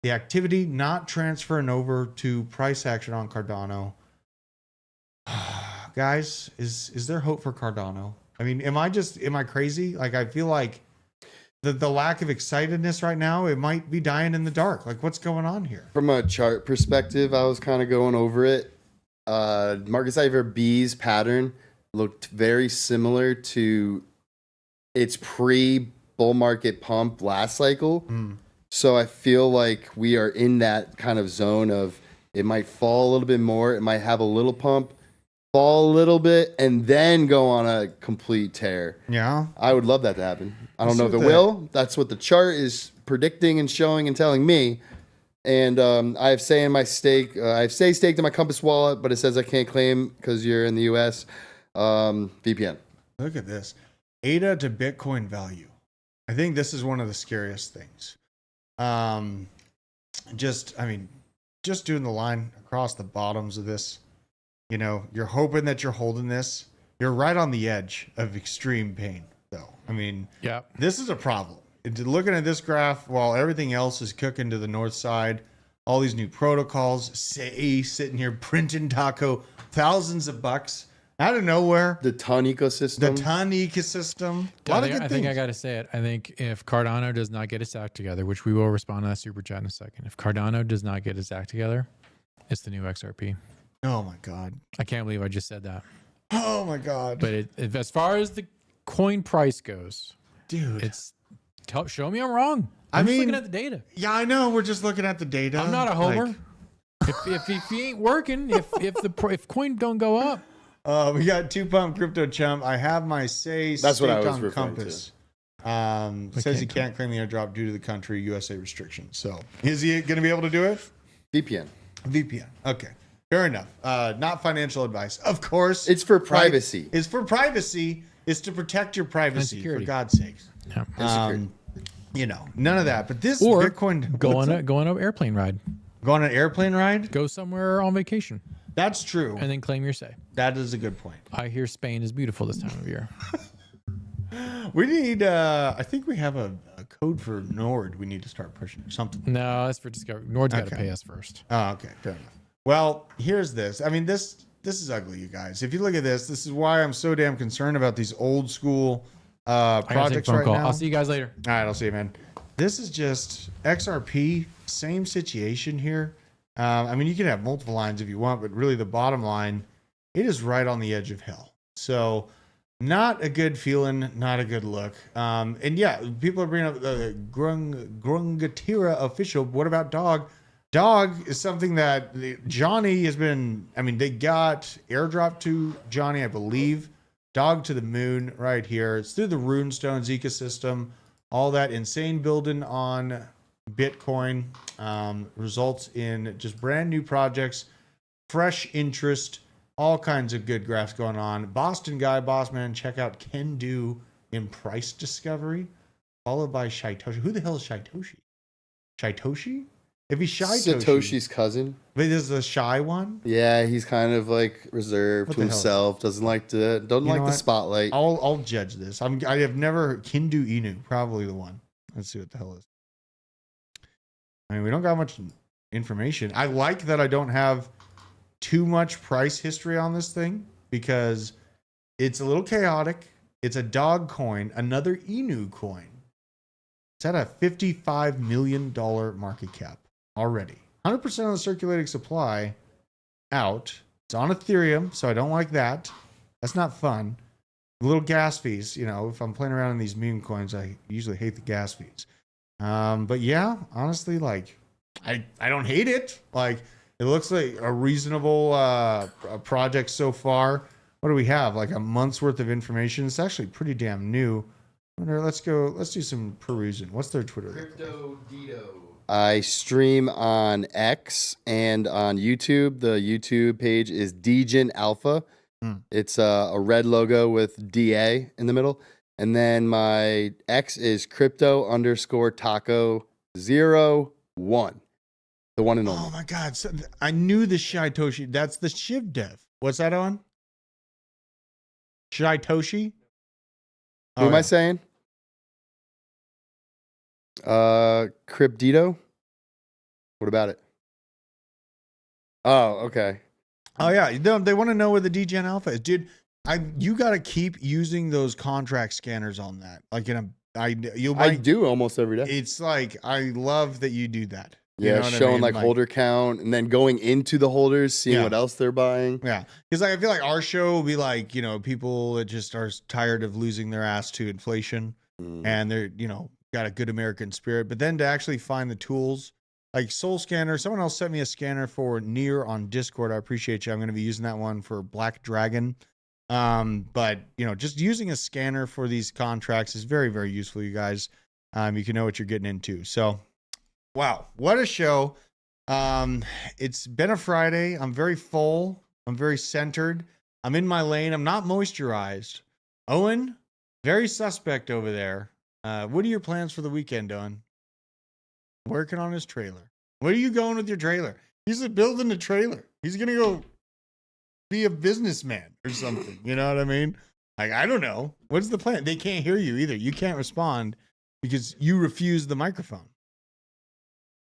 The activity not transferring over to price action on Cardano. Guys, is there hope for Cardano? I mean, am I crazy? Like, I feel like the lack of excitedness right now, it might be dying in the dark. Like, what's going on here? From a chart perspective, I was kind of going over it. Market Cipher B's pattern looked very similar to its pre-bull market pump last cycle. So I feel like we are in that kind of zone of it might fall a little bit more. It might have a little pump, fall a little bit, and then go on a complete tear. Yeah. I would love that to happen. I don't know if it will. That's what the chart is predicting and showing and telling me. And I have say in my stake. I have say staked in my Compass wallet, but it says I can't claim because you're in the US. VPN. Look at this. ADA to Bitcoin value. I think this is one of the scariest things. Just doing the line across the bottoms of this. You know, you're hoping that you're holding this. You're right on the edge of extreme pain, though. I mean, yeah, this is a problem. Looking at this graph, while everything else is cooking to the north side, all these new protocols, sitting here printing taco, thousands of bucks out of nowhere. The ton ecosystem. I think I got to say it. I think if Cardano does not get its act together, which we will respond to that super chat in a second. If Cardano does not get its act together, it's the new XRP. Oh my God. I can't believe I just said that. Oh my God. But as far as the coin price goes, dude. Show me I'm wrong. I'm just looking at the data. Yeah, I know. We're just looking at the data. I'm not a homer. Like, if he ain't working, if coin don't go up. We got 2Pump Crypto Chump. I have my say. That's what I was on referring Compass. Says he can't claim the airdrop due to the country USA restrictions. So is he going to be able to do it? VPN. Okay. Fair enough. Not financial advice. Of course. It's for privacy. It's for privacy. It's to protect your privacy, for God's sakes. Yeah. You know, none of that. But this Or Bitcoin... go on an airplane ride. Go on an airplane ride? Go somewhere on vacation. That's true. And then claim your say. That is a good point. I hear Spain is beautiful this time of year. We need... I think we have a code for Nord we need to start pushing or something. No, that's for Discovery. Nord's got to pay us first. Oh, okay. Fair enough. Well, here's this. I mean, this is ugly, you guys. If you look at this is why I'm so damn concerned about these old school projects right now. I'll see you guys later. All right, I'll see you, man. This is just XRP, same situation here. I mean, you can have multiple lines if you want, but really the bottom line, it is right on the edge of hell. So not a good feeling, not a good look. And yeah, people are bringing up the Grungatira official. What about Dog? Dog is something that Johnny has been, I mean, they got airdrop to Johnny, I believe. Dog to the moon right here. It's through the Runestones ecosystem. All that insane building on Bitcoin results in just brand new projects, fresh interest, all kinds of good graphs going on. Boston guy, boss man, check out Can Do in price discovery, followed by Shaitoshi. Who the hell is Shaitoshi? Shaitoshi? If he's Shaitoshi, Satoshi's cousin. But this is a shy one. Yeah, he's kind of like reserved to himself. Doesn't like the spotlight. I'll judge this. I have never Kindu Inu, probably the one. Let's see what the hell is. I mean, we don't got much information. I like that I don't have too much price history on this thing because it's a little chaotic. It's a dog coin, another Inu coin. It's at a $55 million market cap already. 100% of the circulating supply out. It's on Ethereum, so I don't like that. That's not fun. Little gas fees, you know, if I'm playing around in these meme coins, I usually hate the gas fees. But yeah, honestly, like, I don't hate it. Like, it looks like a reasonable project so far. What do we have? Like a month's worth of information. It's actually pretty damn new. Let's do some perusing. What's their Twitter? Crypto Dito. I stream on X and on YouTube. The YouTube page is Degen Alpha. It's a red logo with DA in the middle. And then my X is crypto_taco01. The one and only. Oh my God. So I knew the Shaitoshi. That's the Shiv dev. What's that on? Shaitoshi? Who am I saying? Cryptito? What about it? Oh, okay. Oh yeah, they want to know where the Degen Alpha is, dude. You got to keep using those contract scanners on that. Like I do almost every day. It's like I love that you do that. Yeah, showing like holder count and then going into the holders, seeing what else they're buying. Yeah, because like I feel like our show will be like, you know, people that just are tired of losing their ass to inflation and they're, you know, got a good American spirit. But then to actually find the tools like Soul Scanner, someone else sent me a scanner for Near on Discord. I appreciate you. I'm going to be using that one for Black Dragon. But you know, just using a scanner for these contracts is very, very useful, you guys. You can know what you're getting into. So, wow, what a show. It's been a Friday. I'm very full. I'm very centered. I'm in my lane. I'm not moisturized. Owen, very suspect over there. What are your plans for the weekend, Owen? Working on his trailer. Where are you going with your trailer? He's building a trailer. He's going to go be a businessman or something. You know what I mean? Like, I don't know. What's the plan? They can't hear you either. You can't respond because you refuse the microphone.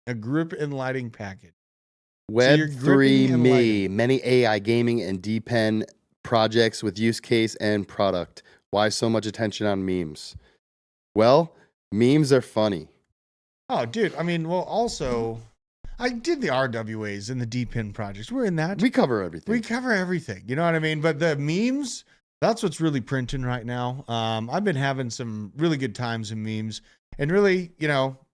A grip and lighting package. Web3 Me, many AI gaming and DPen projects with use case and product. Why so much attention on memes? Well, memes are funny. Oh, dude. I mean, well, also, I did the RWAs and the DPen projects. We're in that. We cover everything. We cover everything. You know what I mean? But the memes, That's what's really printing right now. I've been having some really good times in memes, and really,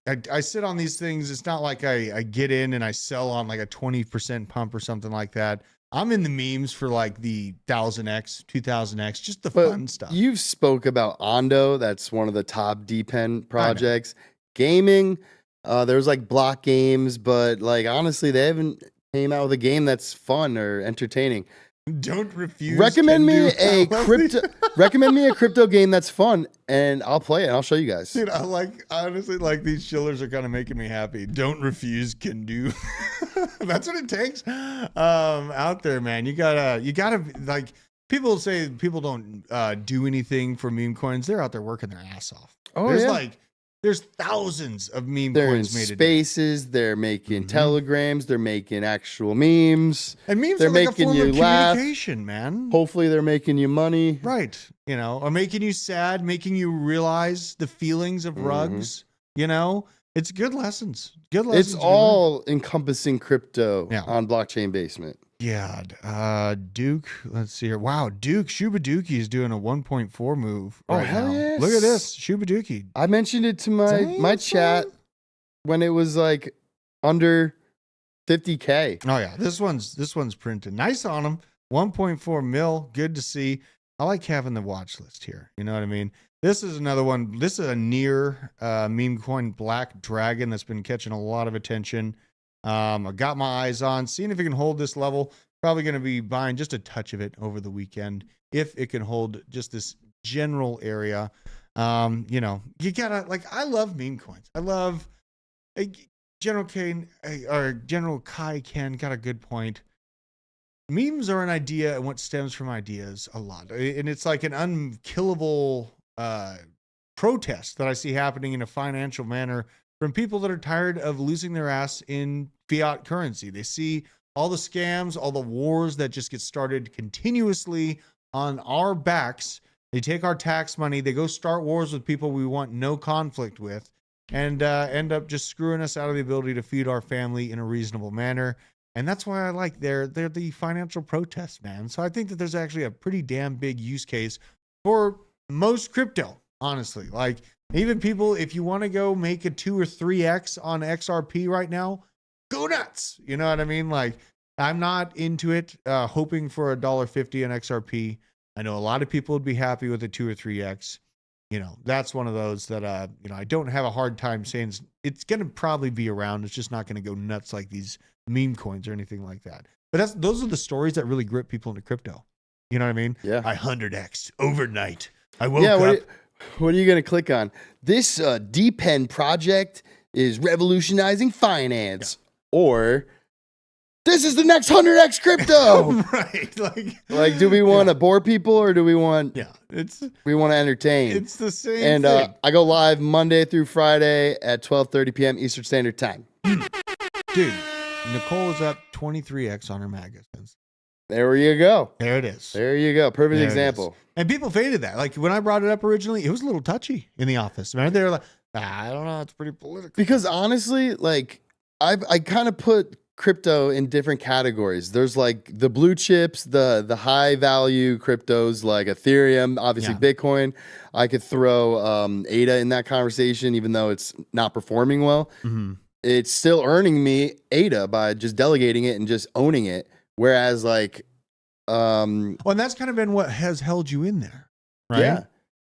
I sit on these things. It's not like I get in and I sell on like a 20% pump or something like that. I'm in the memes for like the 1000x, 2000x, just the fun stuff. You've spoke about Ondo. That's one of the top Degen projects. Gaming, there's like block games, but like honestly, they haven't came out with a game that's fun or entertaining. Don't refuse. Recommend me a crypto game that's fun, and I'll play it. And I'll show you guys. Dude, honestly, these shillers are kind of making me happy. Don't refuse, can do. That's what it takes out there, man. You gotta like, people say people don't do anything for meme coins. They're out there working their ass off. There's thousands of meme coins made. Spaces, they're making telegrams, they're making actual memes. And memes they're are like making a form you of laugh. communication, man. Hopefully they're making you money. Right. Or making you sad, making you realize the feelings of rugs. It's good lessons. Good lessons. It's all encompassing crypto on Blockchain Basement. Yeah. Duke, let's see here. Wow, Duke, Shubaduki is doing a 1.4 move right now. Yes. Look at this, Shubaduki. I mentioned it to my chat when it was like under 50K. Oh yeah, this one's printed. Nice on them. 1.4 mil. Good to see. I like having the watch list here. You know what I mean? This is another one. This is a near meme coin Black Dragon that's been catching a lot of attention. I got my eyes on seeing if it can hold this level. Probably going to be buying just a touch of it over the weekend if it can hold just this general area. You gotta I love meme coins. I love General Kane or General Kai Ken got a good point. Memes are an idea and what stems from ideas a lot, and it's like an unkillable protest that I see happening in a financial manner from people that are tired of losing their ass in fiat currency. They see all the scams, all the wars that just get started continuously on our backs. They take our tax money, they go start wars with people we want no conflict with, and end up just screwing us out of the ability to feed our family in a reasonable manner. And that's why I like they're the financial protest, man. So I think that there's actually a pretty damn big use case for most crypto, honestly. Like, even people, if you want to go make a 2 or 3x on XRP right now, go nuts. You know what I mean? Like, I'm not into it, hoping for $1.50 on XRP. I know a lot of people would be happy with a 2 or 3x. That's one of those that, I don't have a hard time saying it's going to probably be around. It's just not going to go nuts like these meme coins or anything like that. But those are the stories that really grip people into crypto. You know what I mean? Yeah. I 100x overnight. I woke up. What are you going to click on? This Degen project is revolutionizing finance. Yeah. Or this is the next 100x crypto. Right. Like, do we want to bore people or do we want we want to entertain? It's the same thing. And I go live Monday through Friday at 12:30 p.m. Eastern Standard Time. Dude, Nicole is up 23x on her magazines. There you go. There it is. There you go. Perfect example. And people faded that. Like, when I brought it up originally, it was a little touchy in the office. Remember, they were like, I don't know, it's pretty political. Because honestly, like, I kind of put crypto in different categories. There's like the blue chips, the high value cryptos like Ethereum, obviously Bitcoin. I could throw ADA in that conversation, even though it's not performing well. Mm-hmm. It's still earning me ADA by just delegating it and just owning it. Whereas like, and that's kind of been what has held you in there, right? Yeah.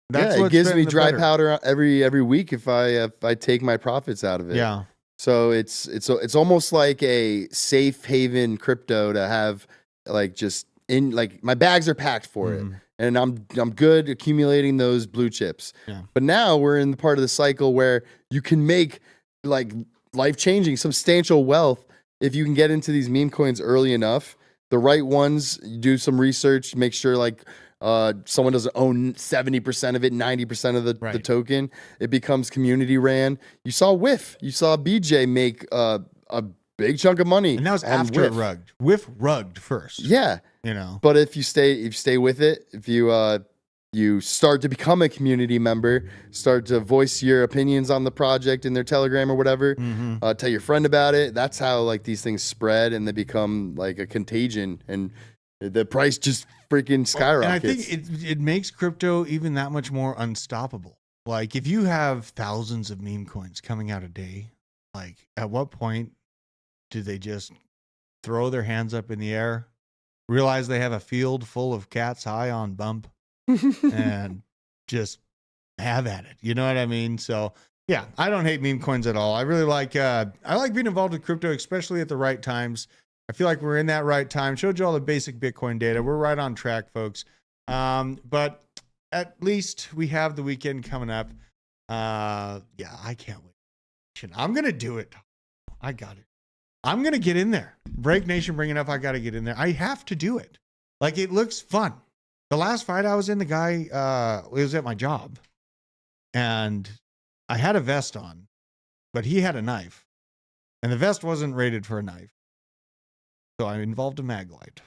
That's it gives me dry powder every week if I take my profits out of it. Yeah. So it's almost like a safe haven crypto to have, like, just in, like, my bags are packed for it, and I'm good accumulating those blue chips. Yeah. But now we're in the part of the cycle where you can make like life-changing substantial wealth if you can get into these meme coins early enough. The right ones, you do some research, make sure like someone doesn't own 70% of it, 90% of the token. It becomes community ran. You saw Whiff. You saw BJ make a big chunk of money. And that was after Whiff. it rugged. Whiff rugged first. Yeah. But if you stay with it, if you start to become a community member, start to voice your opinions on the project in their Telegram or whatever, tell your friend about it. That's how like these things spread and they become like a contagion. And The price just freaking skyrockets. And I think it makes crypto even that much more unstoppable. Like if you have thousands of meme coins coming out a day, like at what point do they just throw their hands up in the air, realize they have a field full of cats high on bump, and just have at it? You know what I mean? So yeah, I don't hate meme coins at all. I really like I like being involved with crypto, especially at the right times. I feel like we're in that right time. Showed you all the basic Bitcoin data. We're right on track, folks. But at least we have the weekend coming up. Yeah, I can't wait. I'm going to do it. I got it. I'm going to get in there. Break Nation bringing up. I got to get in there. I have to do it. Like, it looks fun. The last fight I was in, the guy was at my job. And I had a vest on, but he had a knife. And the vest wasn't rated for a knife. So I involved a mag light.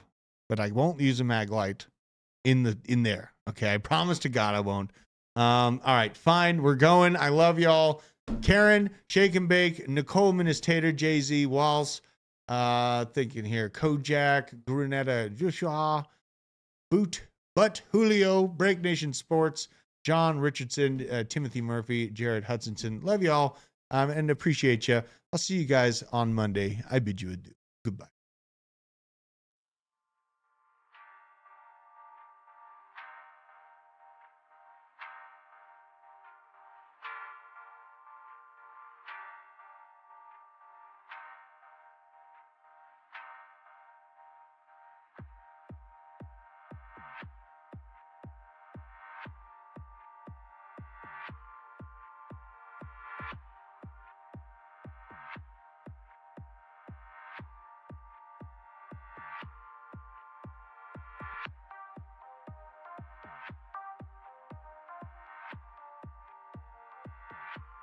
But I won't use a mag light in there. Okay, I promise to God I won't. All right, fine. We're going. I love y'all. Karen, Shake and Bake, Nicole Ministator, Jay-Z, Walls, thinking here, Kojak, Grunetta, Joshua, But Julio, Break Nation Sports, John Richardson, Timothy Murphy, Jared Hutchinson. Love y'all and appreciate you. I'll see you guys on Monday. I bid you adieu. Goodbye.